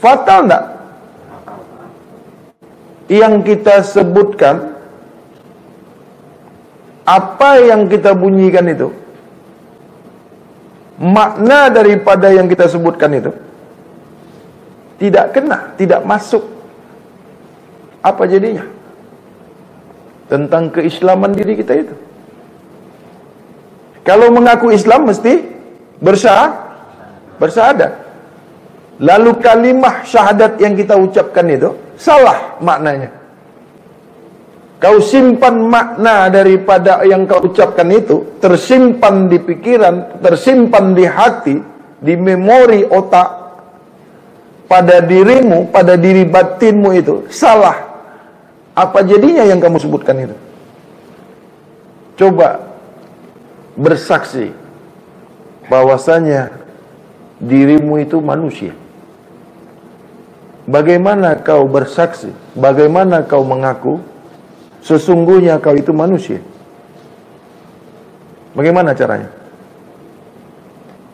Fatal enggak? Yang kita sebutkan, apa yang kita bunyikan itu, makna daripada yang kita sebutkan itu tidak kena, tidak masuk. Apa jadinya? Tentang keislaman diri kita itu. Kalau mengaku Islam mesti bersyahadat. Lalu kalimah syahadat yang kita ucapkan itu salah maknanya. Kau simpan makna daripada yang kau ucapkan itu, tersimpan di pikiran, tersimpan di hati, di memori otak, pada dirimu, pada diri batinmu itu salah. Apa jadinya yang kamu sebutkan itu? Coba bersaksi bahwasanya dirimu itu manusia. Bagaimana kau bersaksi? Bagaimana kau mengaku sesungguhnya kau itu manusia? Bagaimana caranya?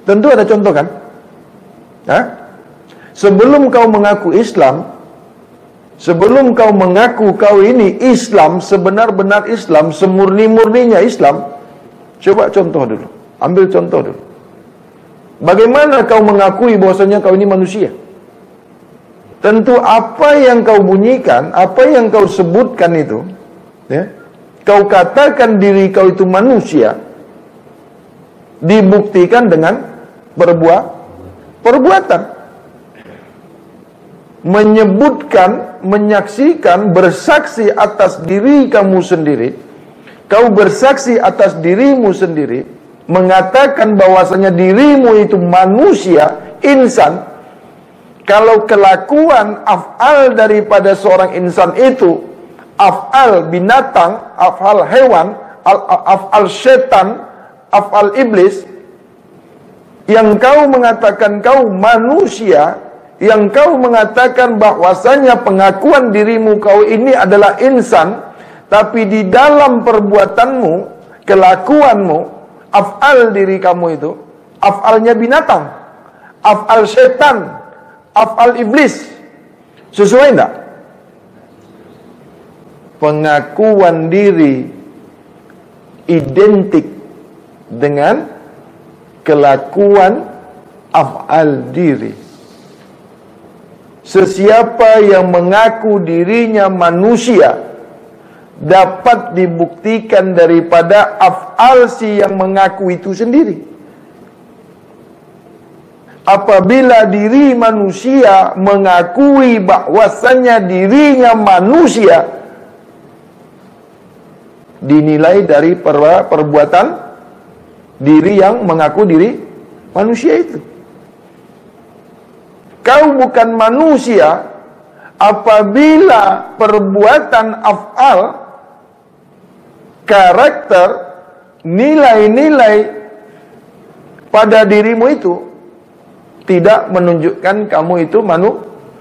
Tentu ada contoh kan? Hah? Sebelum kau mengaku Islam, sebelum kau mengaku kau ini Islam, sebenar-benar Islam, semurni-murninya Islam, coba contoh dulu. Ambil contoh dulu. Bagaimana kau mengakui bahwasanya kau ini manusia? Tentu apa yang kau bunyikan, apa yang kau sebutkan itu, ya, kau katakan diri kau itu manusia, dibuktikan dengan perbuatan. Menyebutkan, menyaksikan, bersaksi atas diri kamu sendiri. Kau bersaksi atas dirimu sendiri, mengatakan bahwasanya dirimu itu manusia, insan. Kalau kelakuan af'al daripada seorang insan itu af'al binatang, af'al hewan, af'al setan, af'al iblis, yang kau mengatakan kau manusia, yang kau mengatakan bahwasanya pengakuan dirimu kau ini adalah insan, tapi di dalam perbuatanmu, kelakuanmu, af'al diri kamu itu af'alnya binatang, af'al setan, af'al iblis. Sesuai enggak? Pengakuan diri identik dengan kelakuan af'al diri. Sesiapa yang mengaku dirinya manusia dapat dibuktikan daripada af'al si yang mengaku itu sendiri. Apabila diri manusia mengakui bahwasannya dirinya manusia, dinilai dari perbuatan diri yang mengaku diri manusia itu. Kau bukan manusia apabila perbuatan af'al, karakter, nilai-nilai pada dirimu itu tidak menunjukkan kamu itu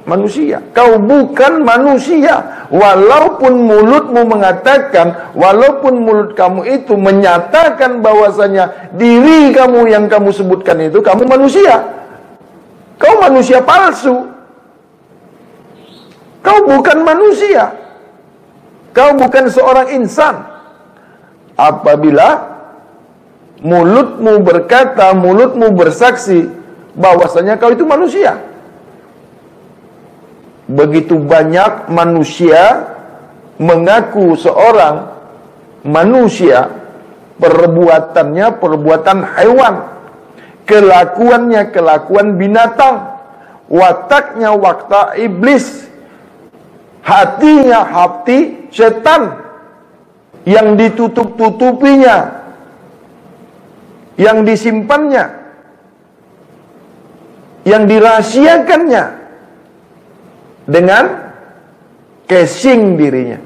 manusia. Kau bukan manusia. Walaupun mulutmu mengatakan, walaupun mulut kamu itu menyatakan bahwasanya diri kamu yang kamu sebutkan itu, kamu manusia. Kau manusia palsu. Kau bukan manusia. Kau bukan seorang insan. Apabila mulutmu berkata, mulutmu bersaksi bahwasanya kau itu manusia. Begitu banyak manusia mengaku seorang manusia, perbuatannya perbuatan hewan, kelakuannya kelakuan binatang, wataknya watak iblis, hatinya hati setan, yang ditutup-tutupinya, yang disimpannya yang dirahasiakannya dengan casing dirinya,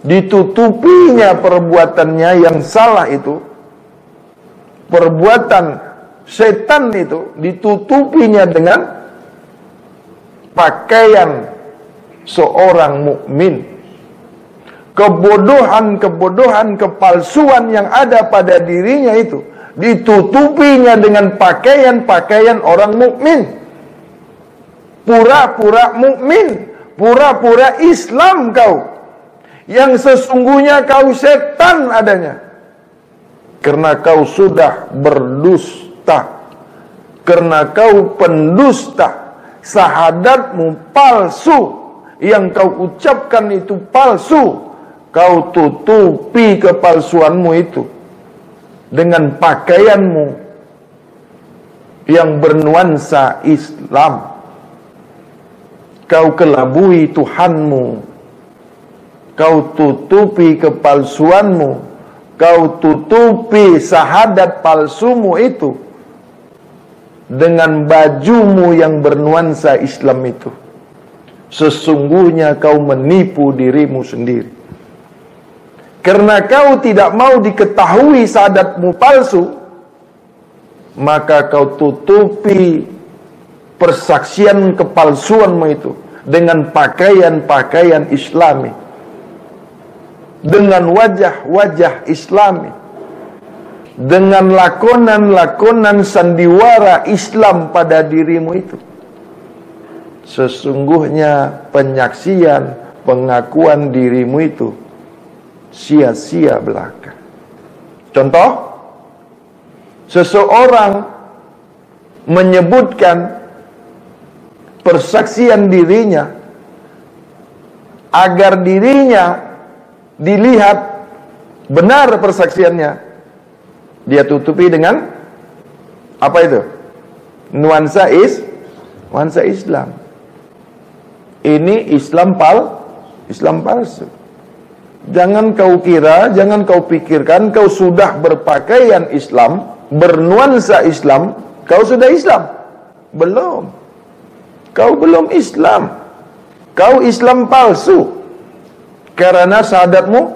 ditutupinya perbuatannya yang salah itu, perbuatan setan itu ditutupinya dengan pakaian seorang mukmin. Kebodohan-kebodohan, kepalsuan yang ada pada dirinya itu ditutupinya dengan pakaian-pakaian orang mukmin. Pura-pura mukmin, pura-pura Islam kau, yang sesungguhnya kau setan adanya. Karena kau sudah berdusta, karena kau pendusta, syahadatmu palsu, yang kau ucapkan itu palsu. Kau tutupi kepalsuanmu itu dengan pakaianmu yang bernuansa Islam. Kau kelabui Tuhanmu, kau tutupi kepalsuanmu, kau tutupi syahadat palsumu itu dengan bajumu yang bernuansa Islam itu. Sesungguhnya kau menipu dirimu sendiri. Karena kau tidak mau diketahui syahadatmu palsu, maka kau tutupi persaksian kepalsuanmu itu dengan pakaian-pakaian Islami, dengan wajah-wajah Islami, dengan lakonan-lakonan sandiwara Islam pada dirimu itu. Sesungguhnya penyaksian, pengakuan dirimu itu sia-sia belaka. Contoh, seseorang menyebutkan persaksian dirinya agar dirinya dilihat benar persaksiannya, dia tutupi dengan apa itu? Nuansa Islam. Ini Islam palsu. Jangan kau kira, jangan kau pikirkan kau sudah berpakaian Islam, bernuansa Islam, kau sudah Islam. Belum. Kau belum Islam. Kau Islam palsu. Karena syahadatmu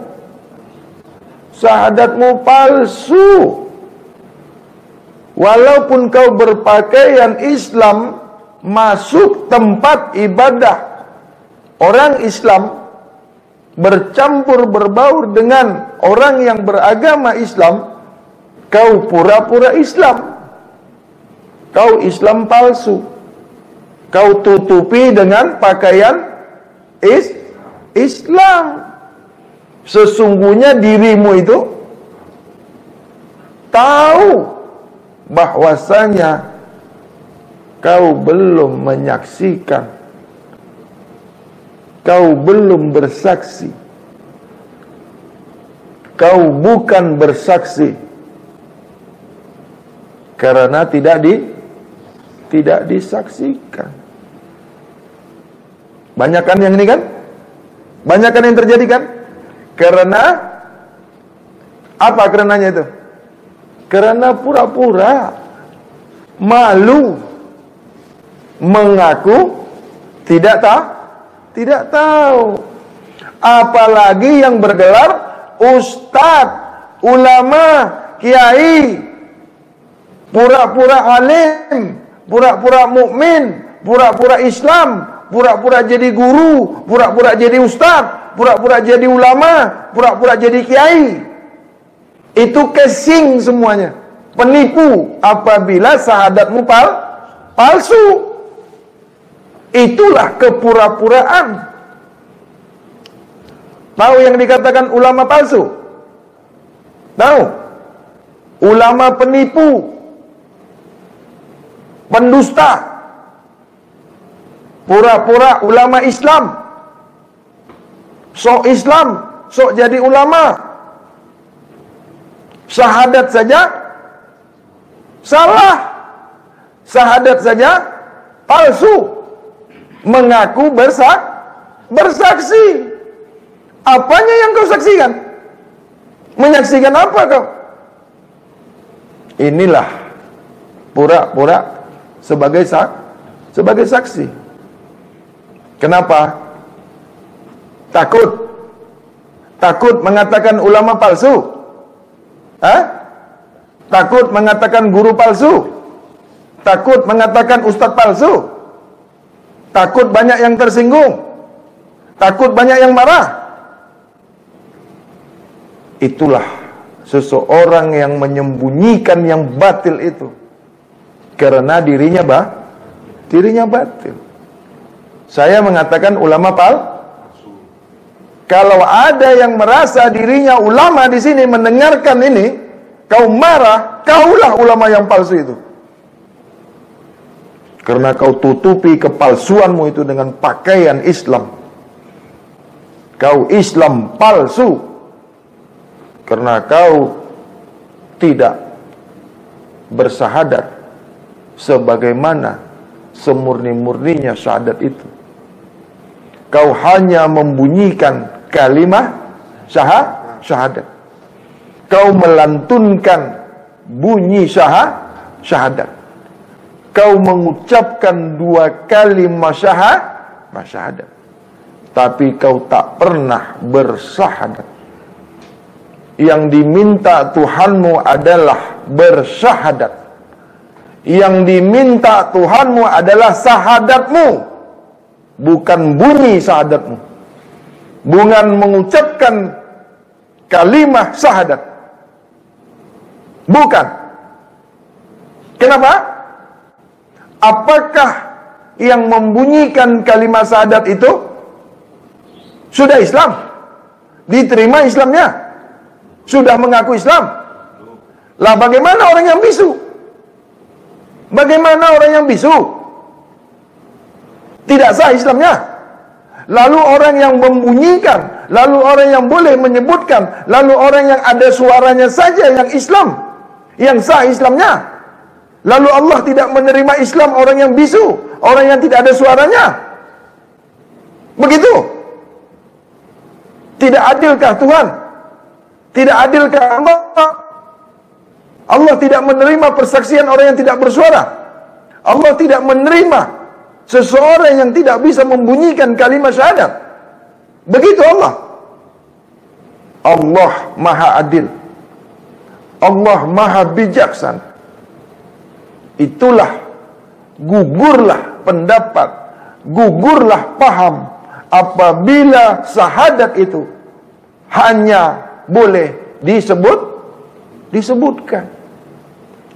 palsu. Walaupun kau berpakaian Islam, masuk tempat ibadah orang Islam, bercampur berbaur dengan orang yang beragama Islam, kau pura-pura Islam. Kau Islam palsu. Kau tutupi dengan pakaian Islam. Sesungguhnya dirimu itu tahu bahwasanya kau belum menyaksikan, kau belum bersaksi, kau bukan bersaksi karena tidak disaksikan. Banyak kan yang ini kan? Banyak kan yang terjadi kan? Karena apa karenanya itu? Karena pura-pura malu mengaku tidak tahu. Apalagi yang bergelar ustadz, ulama, kiai, pura-pura alim, pura-pura mukmin, pura-pura Islam, pura-pura jadi guru, pura-pura jadi ustadz, pura-pura jadi ulama, pura-pura jadi kiai. Itu casing semuanya. Penipu apabila syahadatmu palsu. Itulah kepura-puraan. Tahu yang dikatakan ulama palsu? Tahu? Ulama penipu, pendusta, pura-pura ulama Islam, sok Islam, sok jadi ulama. Syahadat saja salah, syahadat saja palsu, mengaku bersaksi. Apanya yang kau saksikan? Menyaksikan apa kau? Inilah pura-pura sebagai saksi. Kenapa? Takut mengatakan ulama palsu. Takut mengatakan guru palsu. Takut mengatakan ustadz palsu. Takut banyak yang tersinggung. Takut banyak yang marah. Itulah seseorang yang menyembunyikan yang batil itu karena dirinya batil. Saya mengatakan ulama palsu. Kalau ada yang merasa dirinya ulama di sini mendengarkan ini, kau marah, kaulah ulama yang palsu itu. Karena kau tutupi kepalsuanmu itu dengan pakaian Islam. Kau Islam palsu. Karena kau tidak bersahadat sebagaimana semurni-murninya syahadat itu. Kau hanya membunyikan kalimat syahadat. Kau melantunkan bunyi syahadat. Kau mengucapkan 2 kalimat syahadat. Tapi kau tak pernah bersahadat. Yang diminta Tuhanmu adalah bersyahadat. Yang diminta Tuhanmu adalah sahadatmu, bukan bunyi syahadatmu, bukan mengucapkan kalimat syahadat. Bukan. Kenapa? Apakah yang membunyikan kalimat syahadat itu sudah Islam? Diterima Islamnya? Sudah mengaku Islam? Lah bagaimana orang yang bisu? Bagaimana orang yang bisu? Tidak sah Islamnya. Lalu orang yang membunyikan, lalu orang yang boleh menyebutkan, lalu orang yang ada suaranya saja yang Islam, yang sah Islamnya. Lalu Allah tidak menerima Islam orang yang bisu, orang yang tidak ada suaranya. Begitu. Tidak adilkah Tuhan? Tidak adilkah Allah? Allah tidak menerima persaksian orang yang tidak bersuara. Allah tidak menerima seseorang yang tidak bisa membunyikan kalimat syahadat. Begitu Allah. Allah Maha Adil. Allah Maha Bijaksana. Itulah, gugurlah pendapat, gugurlah paham apabila syahadat itu hanya boleh disebutkan.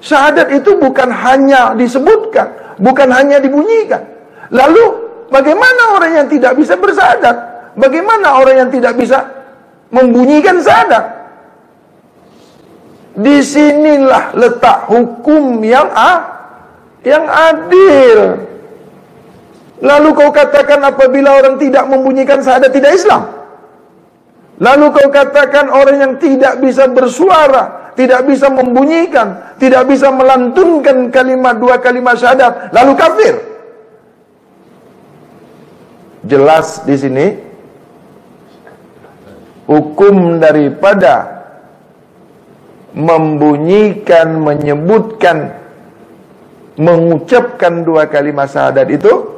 Syahadat itu bukan hanya disebutkan, bukan hanya dibunyikan. Lalu bagaimana orang yang tidak bisa bersyahadat? Bagaimana orang yang tidak bisa membunyikan syahadat? Disinilah letak hukum yang adil. Lalu kau katakan apabila orang tidak membunyikan syahadat tidak Islam. Lalu kau katakan orang yang tidak bisa bersuara, tidak bisa membunyikan, tidak bisa melantunkan kalimat 2 kalimat syahadat, lalu kafir. Jelas di sini hukum daripada membunyikan, menyebutkan, mengucapkan 2 kalimat syahadat itu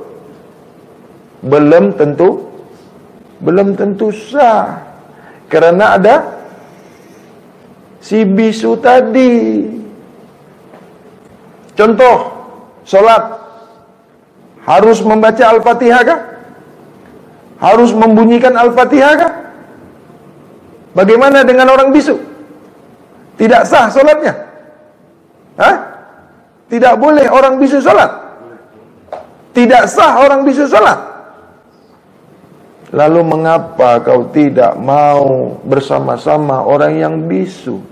belum tentu sah. Karena ada si bisu tadi. Contoh, sholat harus membaca Al-Fatihah kah? Harus membunyikan Al-Fatihah kah? Bagaimana dengan orang bisu? Tidak sah sholatnya? Tidak boleh orang bisu sholat? Tidak sah orang bisu sholat? Lalu mengapa kau tidak mau bersama-sama orang yang bisu?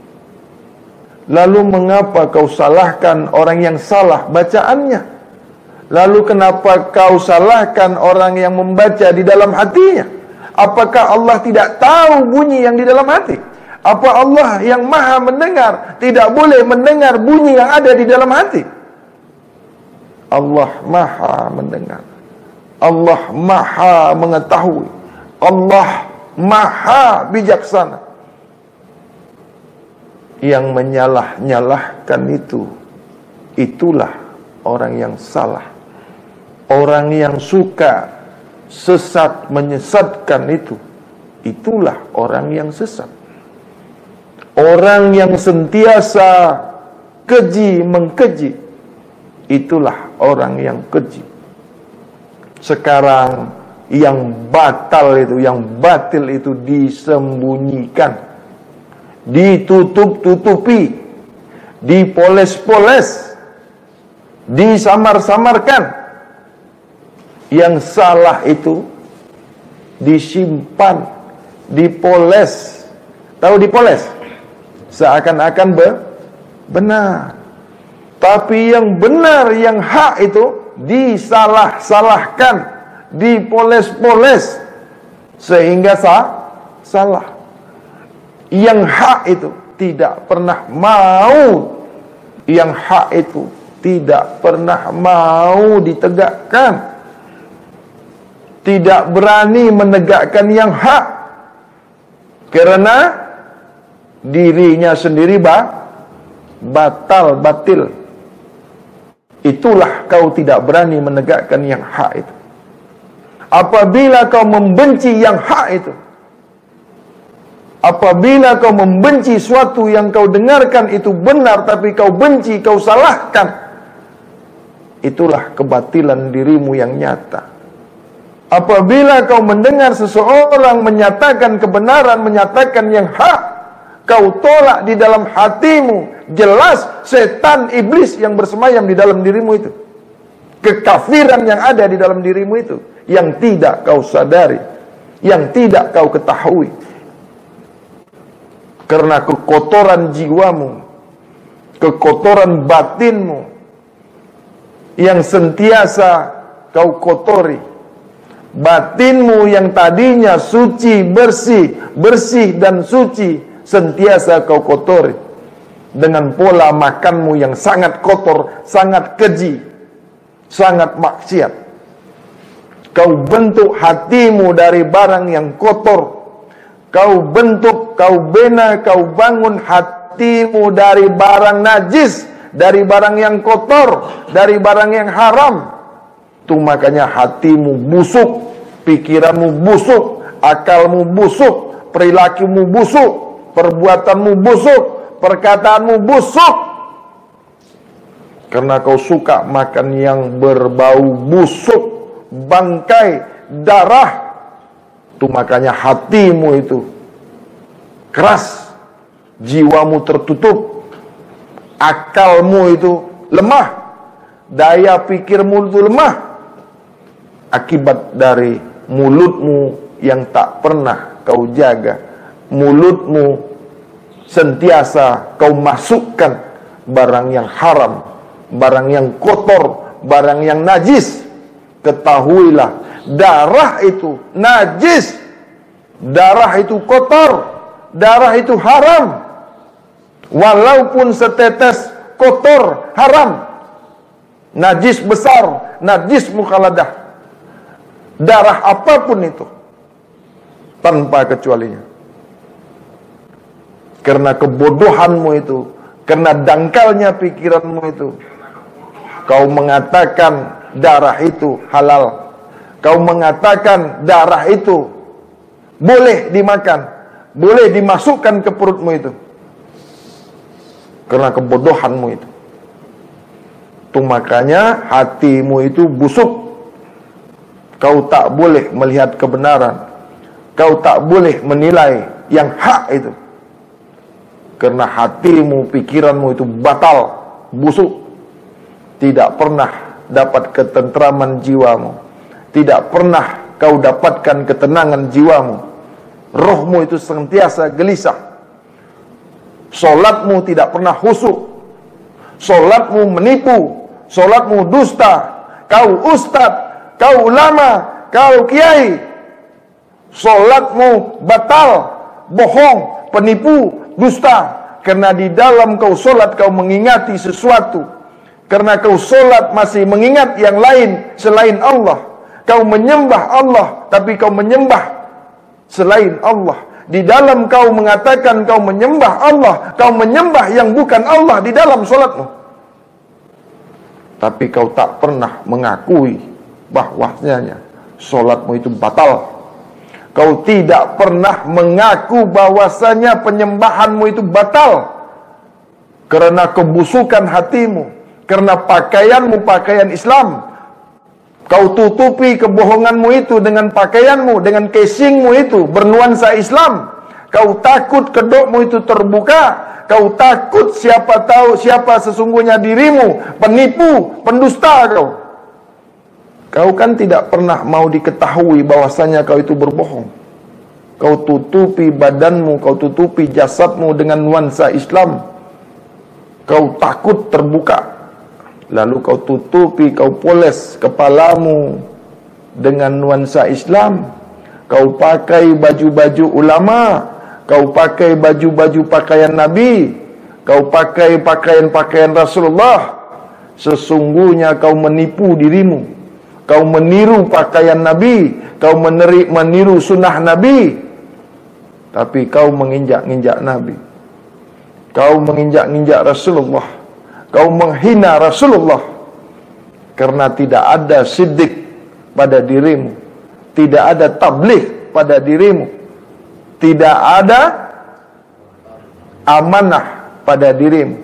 Lalu mengapa kau salahkan orang yang salah bacaannya? Lalu kenapa kau salahkan orang yang membaca di dalam hatinya? Apakah Allah tidak tahu bunyi yang di dalam hati? Apa Allah yang maha mendengar tidak boleh mendengar bunyi yang ada di dalam hati? Allah maha mendengar. Allah maha mengetahui. Allah maha bijaksana. Yang menyalah-nyalahkan itulah orang yang salah. Orang yang suka sesat menyesatkan itulah orang yang sesat. Orang yang sentiasa keji mengkeji, itulah orang yang keji. Sekarang yang yang batil itu disembunyikan, ditutup-tutupi, dipoles-poles, disamar-samarkan. Yang salah itu disimpan, dipoles. Tahu dipoles? Seakan-akan benar. Tapi yang benar, yang hak itu disalah-salahkan, dipoles-poles sehingga salah. Yang hak itu tidak pernah mau, yang hak itu tidak pernah mau ditegakkan, tidak berani menegakkan yang hak karena dirinya sendiri batil. Itulah kau tidak berani menegakkan yang hak itu. Apabila kau membenci yang hak itu, apabila kau membenci suatu yang kau dengarkan itu benar tapi kau benci, kau salahkan, itulah kebatilan dirimu yang nyata. Apabila kau mendengar seseorang menyatakan kebenaran, menyatakan yang hak, kau tolak di dalam hatimu, jelas setan iblis yang bersemayam di dalam dirimu itu. Kekafiran yang ada di dalam dirimu itu, yang tidak kau sadari, yang tidak kau ketahui. Karena kekotoran jiwamu, kekotoran batinmu, yang sentiasa kau kotori. Batinmu yang tadinya suci, bersih dan suci, sentiasa kau kotori dengan pola makanmu yang sangat kotor, sangat keji, sangat maksiat. Kau bentuk hatimu dari barang yang kotor. Kau bentuk, kau bina, kau bangun hatimu dari barang najis, dari barang yang kotor, dari barang yang haram. Itu makanya hatimu busuk, pikiranmu busuk, akalmu busuk, perilakumu busuk, perbuatanmu busuk, perkataanmu busuk. Karena kau suka makan yang berbau busuk, bangkai, darah. Itu makanya hatimu itu keras, jiwamu tertutup, akalmu itu lemah, daya pikirmu itu lemah. Akibat dari mulutmu yang tak pernah kau jaga. Mulutmu sentiasa kau masukkan barang yang haram, barang yang kotor, barang yang najis. Ketahuilah, darah itu najis, darah itu kotor, darah itu haram. Walaupun setetes kotor, haram, najis besar, najis mukhaladah, darah apapun itu, tanpa kecualinya. Karena kebodohanmu itu, karena dangkalnya pikiranmu itu, kau mengatakan darah itu halal. Kau mengatakan darah itu boleh dimakan, boleh dimasukkan ke perutmu itu. Karena kebodohanmu itu. Itu makanya hatimu itu busuk. Kau tak boleh melihat kebenaran. Kau tak boleh menilai yang hak itu. Karena hatimu, pikiranmu itu batal, busuk. Tidak pernah dapat ketentraman jiwamu. Tidak pernah kau dapatkan ketenangan jiwamu. Rohmu itu senantiasa gelisah. Solatmu tidak pernah khusyuk. Solatmu menipu. Solatmu dusta. Kau ustadz, kau ulama, kau kiai, solatmu batal, bohong, penipu, dusta. Karena di dalam kau solat kau mengingati sesuatu. Karena kau solat masih mengingat yang lain selain Allah. Kau menyembah Allah, tapi kau menyembah selain Allah. Di dalam kau mengatakan kau menyembah Allah, kau menyembah yang bukan Allah di dalam solatmu. tapi kau tak pernah mengakui bahwasanya solatmu itu batal. Kau tidak pernah mengaku bahwasanya penyembahanmu itu batal karena kebusukan hatimu, karena pakaianmu pakaian Islam. Kau tutupi kebohonganmu itu dengan pakaianmu, dengan casingmu itu bernuansa Islam. Kau takut kedokmu itu terbuka. Kau takut siapa tahu siapa sesungguhnya dirimu, penipu, pendusta kau. Kau kan tidak pernah mau diketahui bahwasanya kau itu berbohong. Kau tutupi badanmu, kau tutupi jasadmu dengan nuansa Islam. Kau takut terbuka. Lalu kau tutupi, kau poles kepalamu dengan nuansa Islam. Kau pakai baju-baju ulama, kau pakai baju-baju pakaian Nabi, kau pakai pakaian-pakaian Rasulullah. Sesungguhnya kau menipu dirimu. Kau meniru pakaian Nabi, kau meniru sunnah Nabi. Tapi kau menginjak-injak Nabi. Kau menginjak-injak Rasulullah. Kau menghina Rasulullah. Karena tidak ada siddiq pada dirimu, tidak ada tabligh pada dirimu, tidak ada amanah pada dirimu,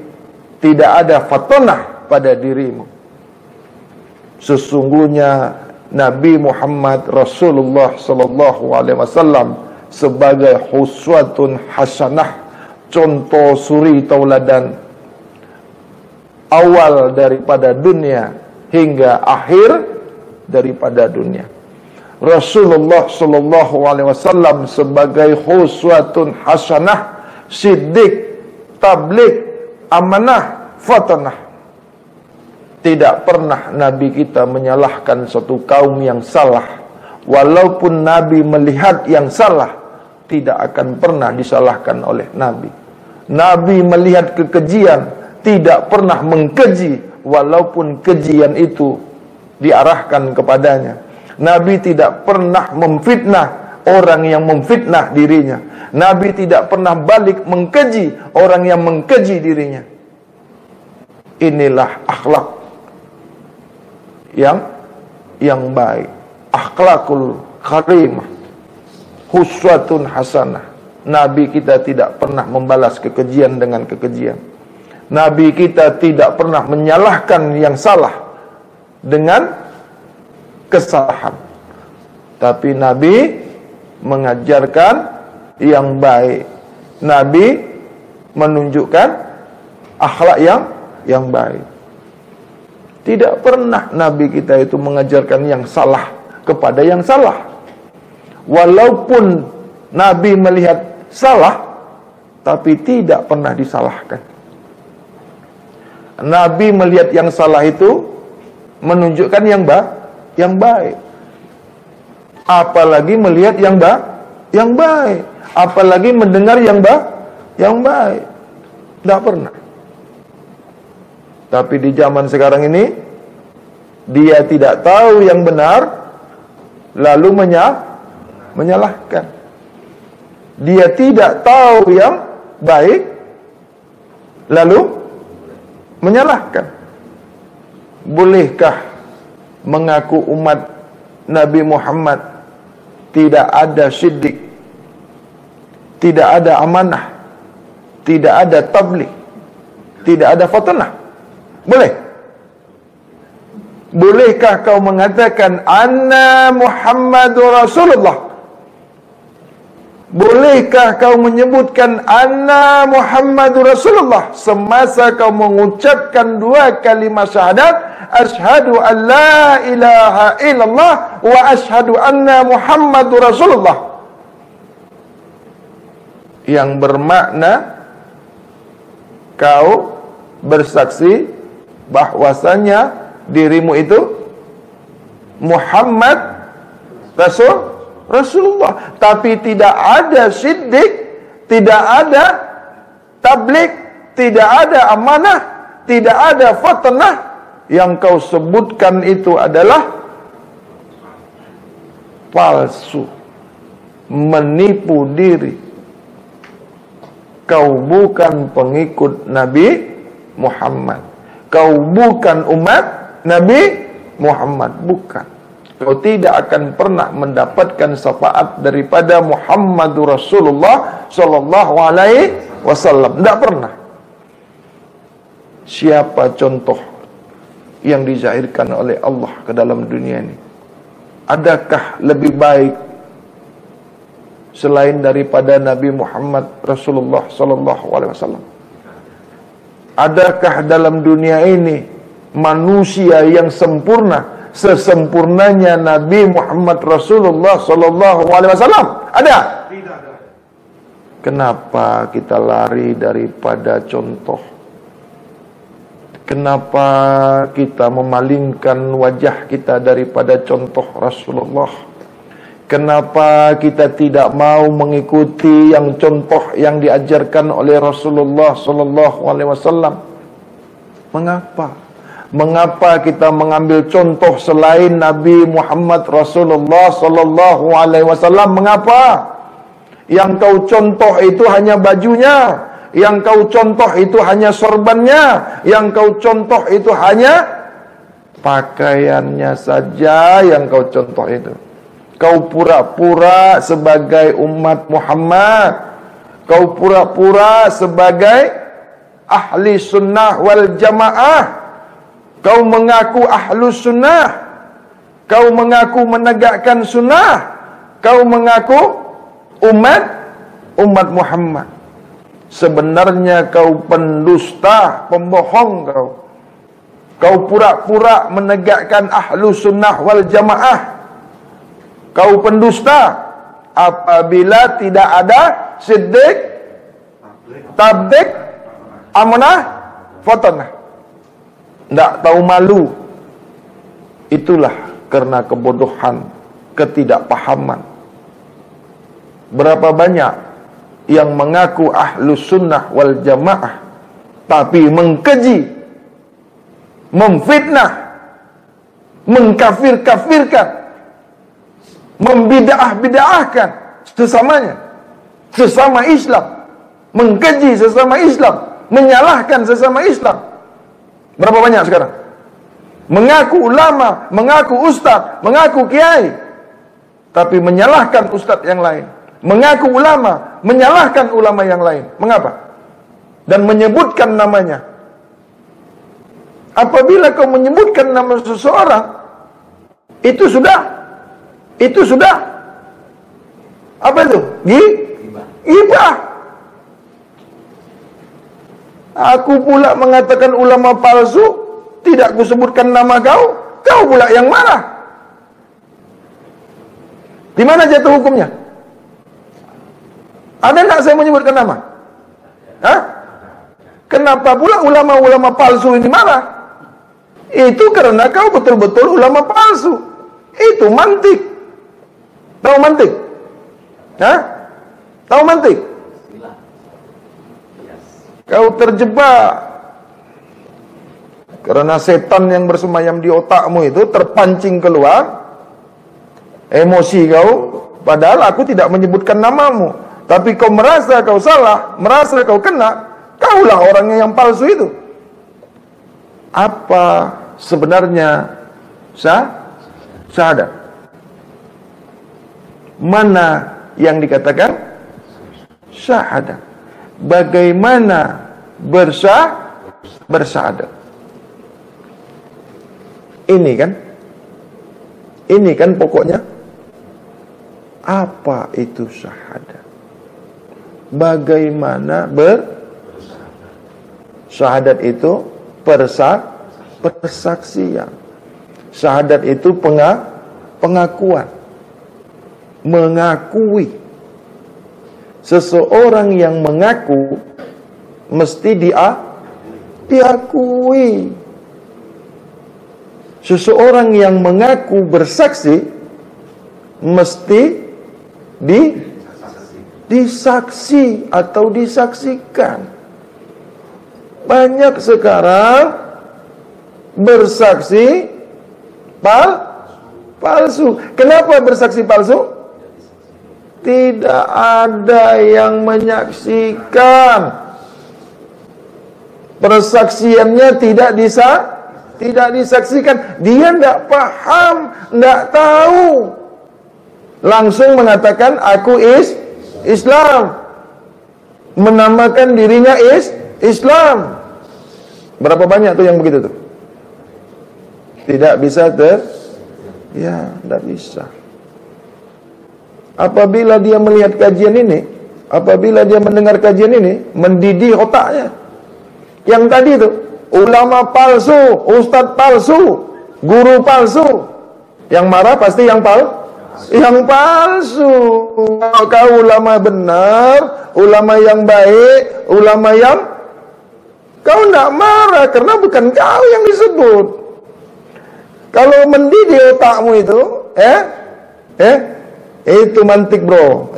tidak ada fatonah pada dirimu. Sesungguhnya Nabi Muhammad Rasulullah sallallahu alaihi wasallam sebagai uswatun hasanah, contoh suri tauladan awal daripada dunia hingga akhir daripada dunia. Rasulullah sallallahu alaihi wasallam sebagai uswatun hasanah, siddiq, tabligh, amanah, fatanah. Tidak pernah Nabi kita menyalahkan satu kaum yang salah. Walaupun Nabi melihat yang salah, tidak akan pernah disalahkan oleh Nabi. Nabi melihat kekejian, tidak pernah mengkeji walaupun kejian itu diarahkan kepadanya. Nabi tidak pernah memfitnah orang yang memfitnah dirinya. Nabi tidak pernah balik mengkeji orang yang mengkeji dirinya. Inilah akhlak yang baik, akhlakul karimah, huswatun hasanah. Nabi kita tidak pernah membalas kekejian dengan kekejian. Nabi kita tidak pernah menyalahkan yang salah dengan kesalahan. Tapi Nabi mengajarkan yang baik. Nabi menunjukkan akhlak yang baik. Tidak pernah Nabi kita itu mengajarkan yang salah kepada yang salah. Walaupun Nabi melihat salah, tapi tidak pernah disalahkan. Nabi melihat yang salah itu menunjukkan yang baik. Apalagi melihat yang baik. Apalagi mendengar yang baik. Tidak pernah. Tapi di zaman sekarang ini, dia tidak tahu yang benar, lalu menyalahkan. Dia tidak tahu yang baik, lalu menyalahkan. Bolehkah mengaku umat Nabi Muhammad tidak ada siddiq, tidak ada amanah, tidak ada tabligh, tidak ada fatanah? Boleh? Bolehkah kau mengatakan anna Muhammadur Rasulullah? Bolehkah kau menyebutkan anna Muhammadur Rasulullah semasa kau mengucapkan dua kalimat syahadat, asyhadu an la ilaha illallah wa asyhadu anna Muhammadur Rasulullah, yang bermakna kau bersaksi bahwasanya dirimu itu Muhammad Rasulullah, tapi tidak ada siddiq, tidak ada tabligh, tidak ada amanah, tidak ada fatanah. Yang kau sebutkan itu adalah palsu, menipu diri. Kau bukan pengikut Nabi Muhammad, kau bukan umat Nabi Muhammad. Bukan. Kau tidak akan pernah mendapatkan syafaat daripada Muhammadur Rasulullah sallallahu alaihi wasallam. Tidak pernah. Siapa contoh yang dizahirkan oleh Allah ke dalam dunia ini? Adakah lebih baik selain daripada Nabi Muhammad Rasulullah sallallahu alaihi wasallam? Adakah dalam dunia ini manusia yang sempurna sesempurnanya Nabi Muhammad Rasulullah sallallahu alaihi wasallam? Ada? Tidak ada. Kenapa kita lari daripada contoh? Kenapa kita memalingkan wajah kita daripada contoh Rasulullah? Kenapa kita tidak mau mengikuti yang contoh yang diajarkan oleh Rasulullah sallallahu alaihi wasallam? Mengapa? Mengapa kita mengambil contoh selain Nabi Muhammad Rasulullah sallallahu alaihi wasallam? Mengapa? Yang kau contoh itu hanya bajunya, yang kau contoh itu hanya sorbannya, yang kau contoh itu hanya pakaiannya saja yang kau contoh itu. Kau pura-pura sebagai umat Muhammad, kau pura-pura sebagai ahli sunnah wal jamaah. Kau mengaku ahlus sunnah, kau mengaku menegakkan sunnah, kau mengaku umat Muhammad. Sebenarnya kau pendusta, pembohong kau. Kau pura-pura menegakkan ahlus sunnah wal jamaah. Kau pendusta apabila tidak ada siddiq, tabdik, amanah, fatanah. Tidak tahu malu. Itulah karena kebodohan, ketidakpahaman. Berapa banyak yang mengaku ahlus sunnah wal jamaah tapi mengkeji, memfitnah, mengkafir-kafirkan, membidah-bidahkan sesamanya, sesama Islam, mengkeji sesama Islam, menyalahkan sesama Islam. Berapa banyak sekarang? Mengaku ulama, mengaku ustaz, mengaku kiai, tapi menyalahkan ustaz yang lain. Mengaku ulama, menyalahkan ulama yang lain. Mengapa? Dan menyebutkan namanya. Apabila kau menyebutkan nama seseorang, itu sudah apa itu? Ghibah. Aku pula mengatakan ulama palsu, tidak kusebutkan nama kau, kau pula yang marah. Di mana jatuh hukumnya? Ada tak saya menyebutkan nama? Hah? Kenapa pula ulama-ulama palsu ini marah? Itu karena kau betul-betul ulama palsu. Itu mantik. Tahu mantik? Hah? Tahu mantik? Kau terjebak karena setan yang bersemayam di otakmu itu terpancing keluar. Emosi kau, padahal aku tidak menyebutkan namamu, tapi kau merasa kau salah, merasa kau kena. Kaulah orangnya yang palsu itu. Apa sebenarnya syahadat? Mana yang dikatakan syahadat? Bagaimana bersyahadat? Ini kan pokoknya. Apa itu syahadat? Bagaimana syahadat itu persaksian. Syahadat itu pengakuan. Mengakui. Seseorang yang mengaku mesti diakui. Seseorang yang mengaku bersaksi mesti disaksi atau disaksikan. Banyak sekarang bersaksi palsu. Kenapa bersaksi palsu? Tidak ada yang menyaksikan. Persaksiannya tidak tidak disaksikan, dia tidak paham, tidak tahu. Langsung mengatakan aku Islam, menamakan dirinya Islam. Berapa banyak tuh yang begitu tuh? Tidak bisa ya, tidak bisa. Apabila dia melihat kajian ini, apabila dia mendengar kajian ini, mendidih otaknya. Yang tadi itu, ulama palsu, ustadz palsu, guru palsu. Yang marah pasti yang palsu. Kau ulama benar, ulama yang baik, ulama yang kau tidak marah karena bukan kau yang disebut. Kalau mendidih otakmu itu, itu mantik bro,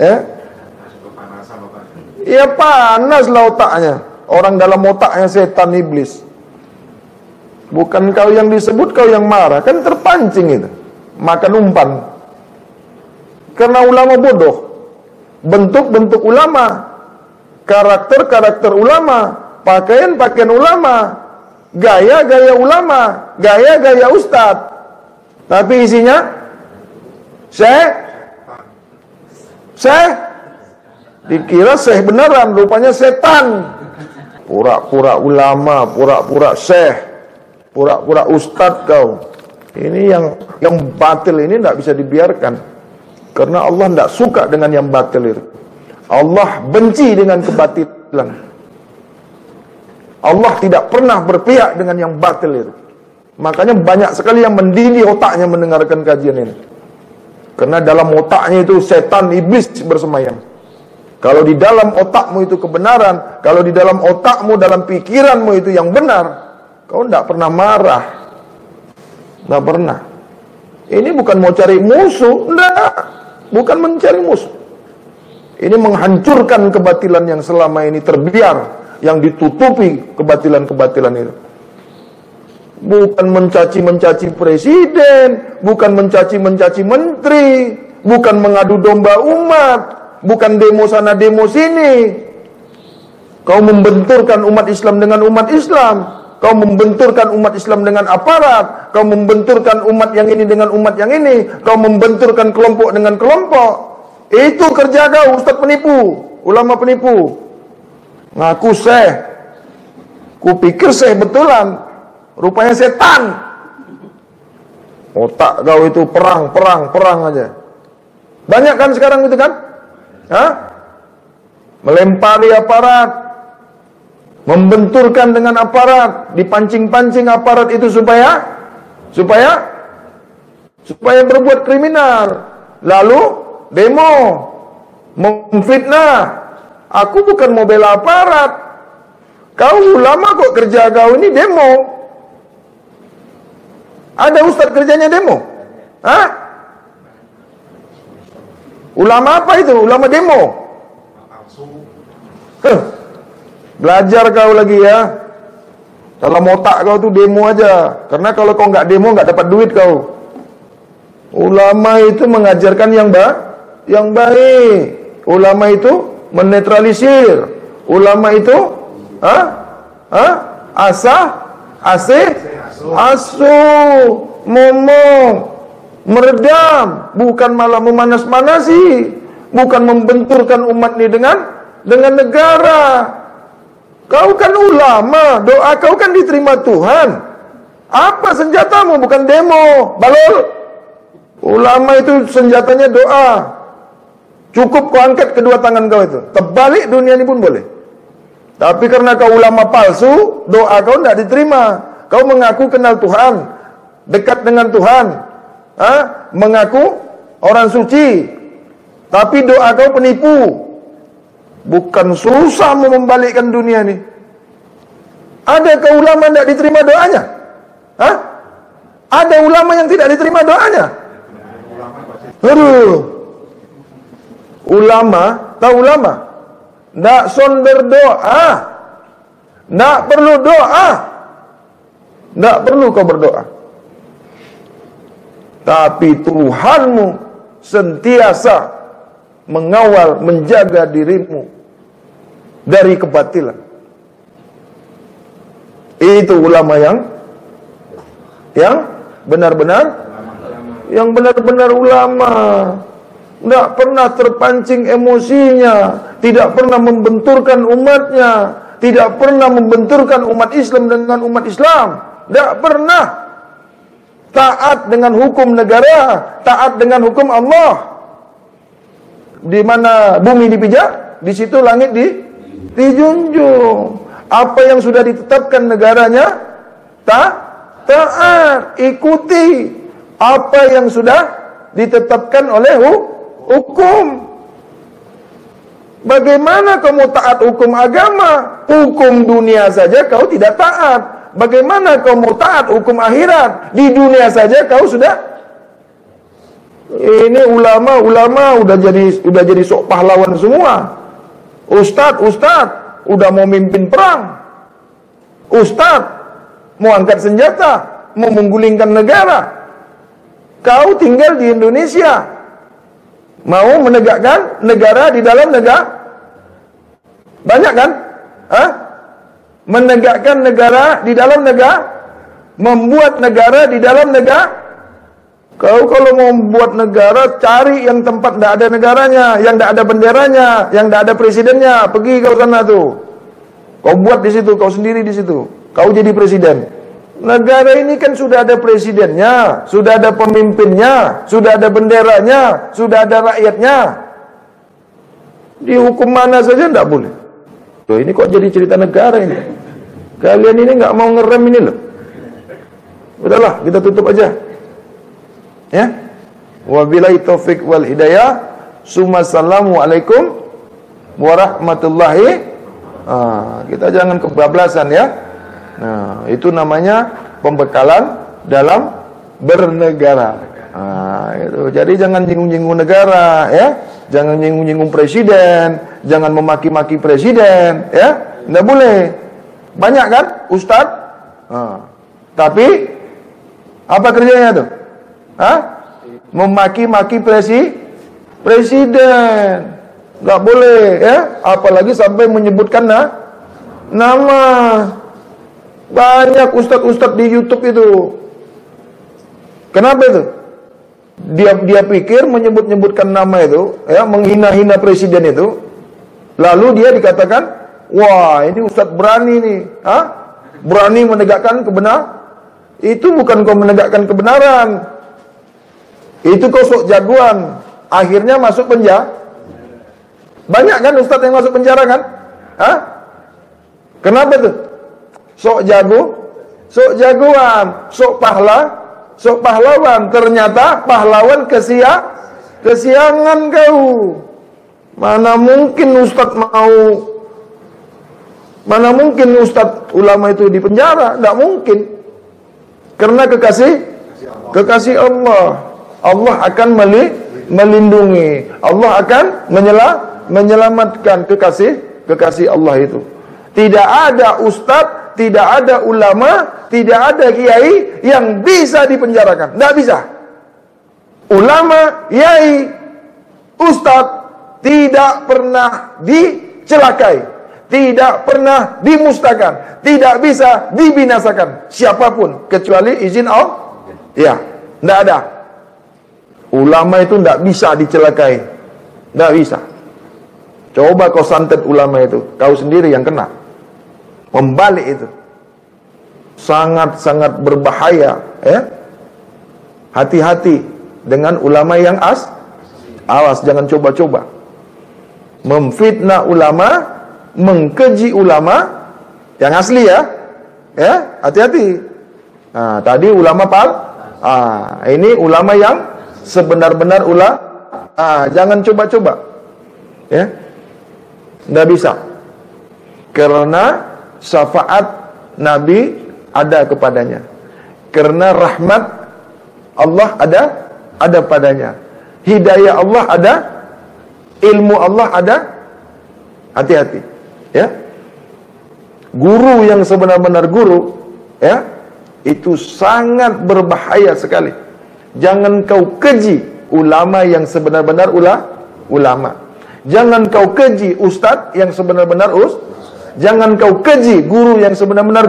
ya panas lah otaknya. Orang dalam otaknya setan iblis. Bukan kau yang disebut, kau yang marah. Kan terpancing itu, makan umpan. Karena ulama bodoh, bentuk-bentuk ulama, karakter-karakter ulama, pakaian-pakaian ulama, gaya-gaya ulama, gaya-gaya ustadz. Tapi isinya Syekh, dikira syekh beneran, rupanya setan. Pura-pura ulama, pura-pura syekh, pura-pura ustadz kau. Ini yang batil ini tidak bisa dibiarkan. Karena Allah tidak suka dengan yang batil itu. Allah benci dengan kebatilan. Allah tidak pernah berpihak dengan yang batil itu. Makanya banyak sekali yang mendidih otaknya mendengarkan kajian ini. Karena dalam otaknya itu setan iblis bersemayam. Kalau di dalam otakmu itu kebenaran, kalau di dalam otakmu, dalam pikiranmu itu yang benar, kau tidak pernah marah. Tidak pernah. Ini bukan mau cari musuh, enggak. Bukan mencari musuh. Ini menghancurkan kebatilan yang selama ini terbiar, yang ditutupi kebatilan-kebatilan itu. Bukan mencaci-mencaci presiden, bukan mencaci-mencaci menteri, bukan mengadu domba umat, bukan demo sana demo sini. Kau membenturkan umat Islam dengan umat Islam, kau membenturkan umat Islam dengan aparat, kau membenturkan umat yang ini dengan umat yang ini, kau membenturkan kelompok dengan kelompok. Itu kerja kau, ustaz penipu, ulama penipu. Ngaku syekh, kupikir syekh betulan, rupanya setan. Otak kau itu perang aja. Banyak kan sekarang itu kan? Melempari aparat, membenturkan dengan aparat, dipancing-pancing aparat itu supaya berbuat kriminal. Lalu demo, memfitnah. Aku bukan mau bela aparat. Kau ulama kok kerja kau ini demo. Ada ustaz kerjanya demo? Ulama apa itu? Ulama demo. Belajar kau lagi ya. Dalam otak kau tuh demo aja. Karena kalau kau nggak demo nggak dapat duit kau. Ulama itu mengajarkan yang baik. Ulama itu menetralisir. Ulama itu ngomong, meredam, bukan malah memanas-manasi, bukan membenturkan umat ini dengan negara. Kau kan ulama, doa kau kan diterima Tuhan. Apa senjatamu? Bukan demo, balol. Ulama itu senjatanya doa. Cukup kau angkat kedua tangan kau itu, terbalik dunia ini pun boleh. Tapi karena kau ulama palsu, doa kau tidak diterima. Kau mengaku kenal Tuhan, dekat dengan Tuhan, mengaku orang suci, tapi doa kau penipu. Bukan susah mau membalikkan dunia ini. Adakah ulama tidak diterima doanya? Ada ulama yang tidak diterima doanya? Ulama, tahu ulama? Tidak son berdoa, tidak perlu doa, tidak perlu kau berdoa. Tapi Tuhanmu sentiasa mengawal, menjaga dirimu dari kebatilan. Itu ulama yang benar-benar ulama. Tidak pernah terpancing emosinya, tidak pernah membenturkan umatnya, tidak pernah membenturkan umat Islam dengan umat Islam. Tidak pernah. Taat dengan hukum negara, taat dengan hukum Allah. Di mana bumi dipijak, di situ langit dijunjung. Apa yang sudah ditetapkan negaranya, taat, ikuti. Apa yang sudah ditetapkan oleh hukum. Bagaimana kamu taat hukum agama? Hukum dunia saja kau tidak taat. Bagaimana kamu taat hukum akhirat? Di dunia saja kau sudah. Ini ulama udah jadi sok pahlawan semua. Ustadz udah mau mimpin perang. Ustadz mau angkat senjata, mau menggulingkan negara. Kau tinggal di Indonesia, mau menegakkan negara di dalam negara. Banyak kan? Menegakkan negara di dalam negara, membuat negara di dalam negara. Kau kalau mau membuat negara, cari yang tempat tidak ada negaranya, yang tidak ada benderanya, yang tidak ada presidennya. Pergi kau sana tuh. Kau buat di situ, kau sendiri di situ. Kau jadi presiden. Negara ini kan sudah ada presidennya, sudah ada pemimpinnya, sudah ada benderanya, sudah ada rakyatnya. Dihukum mana saja tidak boleh. Loh, ini kok jadi cerita negara ini? Kalian ini nggak mau ngerem ini loh. Udahlah, kita tutup aja. Ya. Wabillahi taufik wal hidayah. Assalamualaikum warahmatullahi. Kita jangan kebablasan ya. Nah, itu namanya pembekalan dalam bernegara. Itu. Jadi jangan nyinggung-nyinggung negara ya. Jangan nyinggung-nyinggung presiden, jangan memaki-maki presiden, ya. Nggak boleh. Banyak kan, Ustadz? Tapi apa kerjanya tuh? Memaki-maki presiden. Nggak boleh, ya. Apalagi sampai menyebutkan nama. Banyak ustadz-ustadz di YouTube itu. Kenapa itu? Dia pikir menyebut-nyebutkan nama itu, ya, menghina-hina presiden itu, lalu dia dikatakan, wah ini ustadz berani nih, berani menegakkan kebenaran. Itu bukan kau menegakkan kebenaran, itu kau sok jagoan, akhirnya masuk penjara. Banyak kan ustadz yang masuk penjara kan? Kenapa tuh? Sok jagoan, sok pahlawan, ternyata pahlawan kesiangan kau. Mana mungkin ustadz ulama itu di penjara? Tidak mungkin. Karena kekasih Allah. Allah akan melindungi. Allah akan menyelamatkan kekasih Allah itu. Tidak ada ustadz, tidak ada ulama, tidak ada kiai yang bisa dipenjarakan. Tidak bisa. Ulama, kiai, ustadz tidak pernah dicelakai, tidak pernah dimusnahkan, tidak bisa dibinasakan siapapun kecuali izin Allah. Ya, tidak ada. Ulama itu tidak bisa dicelakai, tidak bisa. Coba kau santet ulama itu, kau sendiri yang kena. Membalik itu sangat-sangat berbahaya, ya. Hati-hati dengan ulama yang awas, jangan coba-coba memfitnah ulama, mengkeji ulama yang asli ya. Ya, hati-hati. Nah, tadi ulama ini ulama yang sebenar-benar jangan coba-coba. Ya. Nggak bisa. Karena syafaat Nabi ada kepadanya. Karena rahmat Allah ada padanya. Hidayah Allah ada, ilmu Allah ada. Hati-hati, ya. Guru yang sebenar-benar guru, ya, itu sangat berbahaya sekali. Jangan kau keji ulama yang sebenar-benar ulama. Jangan kau keji ustadz yang sebenar-benar Jangan kau keji guru yang sebenar-benar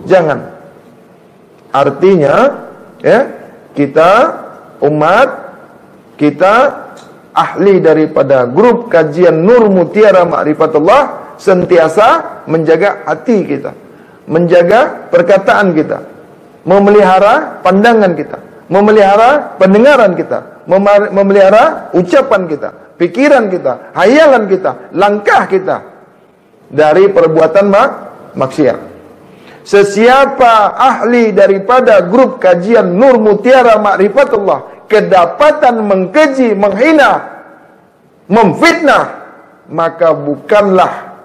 Jangan. Artinya, ya, kita umat, kita ahli daripada grup kajian Nur Mutiara Ma'rifatullah, sentiasa menjaga hati kita, menjaga perkataan kita, memelihara pandangan kita, memelihara pendengaran kita, memelihara ucapan kita, pikiran kita, hayalan kita, langkah kita dari perbuatan maksiat. Sesiapa ahli daripada grup kajian Nur Mutiara Ma'rifatullah kedapatan mengkeji, menghina, memfitnah, maka bukanlah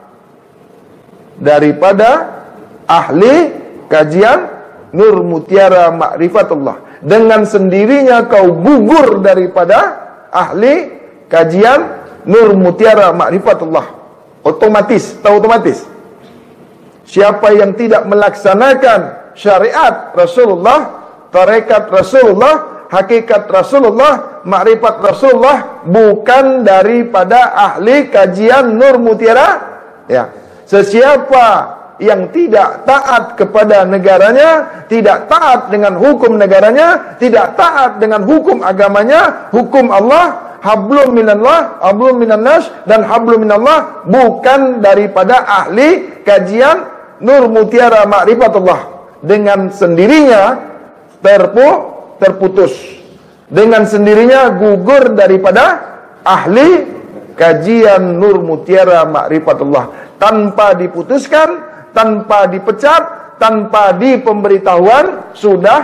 daripada ahli kajian Nur Mutiara Ma'rifatullah. Dengan sendirinya kau gugur daripada ahli kajian Nur Mutiara Ma'rifatullah. Otomatis, tahu otomatis. Siapa yang tidak melaksanakan syariat Rasulullah, tarekat Rasulullah, hakikat Rasulullah, makrifat Rasulullah, bukan daripada ahli kajian Nur Mutiara. Ya. Sesiapa yang tidak taat kepada negaranya, tidak taat dengan hukum negaranya, tidak taat dengan hukum agamanya, hukum Allah, hablum minallah, hablum minannas, dan hablum minallah, bukan daripada ahli kajian Nur Mutiara Ma'rifatullah. Dengan sendirinya terputus. Dengan sendirinya gugur daripada ahli kajian Nur Mutiara Ma'rifatullah. Tanpa diputuskan, tanpa dipecat, tanpa dipemberitahuan, sudah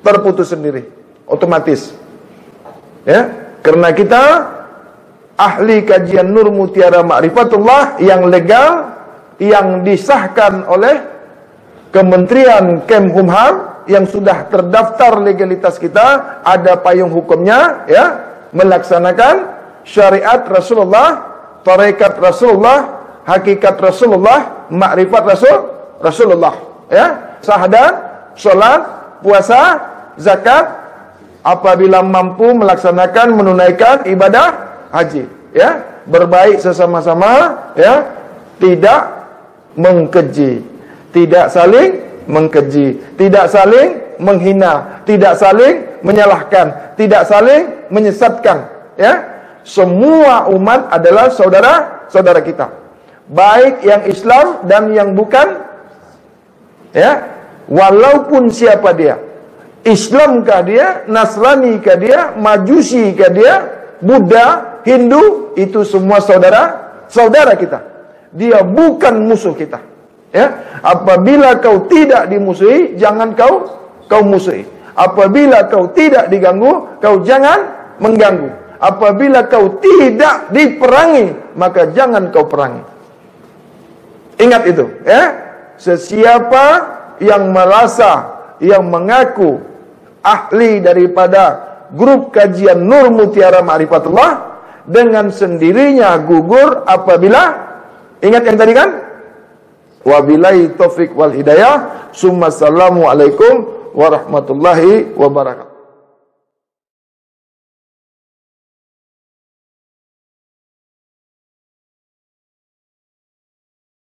terputus sendiri, otomatis. Ya, karena kita ahli kajian Nur Mutiara Ma'rifatullah yang legal, yang disahkan oleh Kementerian Kemhumham, yang sudah terdaftar legalitas kita, ada payung hukumnya, ya, melaksanakan syariat Rasulullah, tarekat Rasulullah, hakikat Rasulullah, makrifat Rasulullah, ya, syahadat, salat, puasa, zakat, apabila mampu melaksanakan, menunaikan ibadah haji, ya, berbaik sesama-sama, ya, tidak mengkeji, tidak saling mengkeji, tidak saling menghina, tidak saling menyalahkan, tidak saling menyesatkan, ya. Semua umat adalah saudara-saudara kita, baik yang Islam dan yang bukan, ya, walaupun siapa dia, Islamkah dia, Nasranikah dia, Majusikah dia, Buddha, Hindu, itu semua saudara kita. Dia bukan musuh kita. Ya, apabila kau tidak dimusuhi, jangan kau musuhi. Apabila kau tidak diganggu, kau jangan mengganggu. Apabila kau tidak diperangi, maka jangan kau perangi. Ingat itu, ya. Sesiapa yang merasa, yang mengaku ahli daripada grup kajian Nur Mutiara Ma'rifatullah, dengan sendirinya gugur apabila, ingat yang tadi kan? Wabillahi taufiq wal hidayah. Assalamualaikum warahmatullahi wabarakatuh.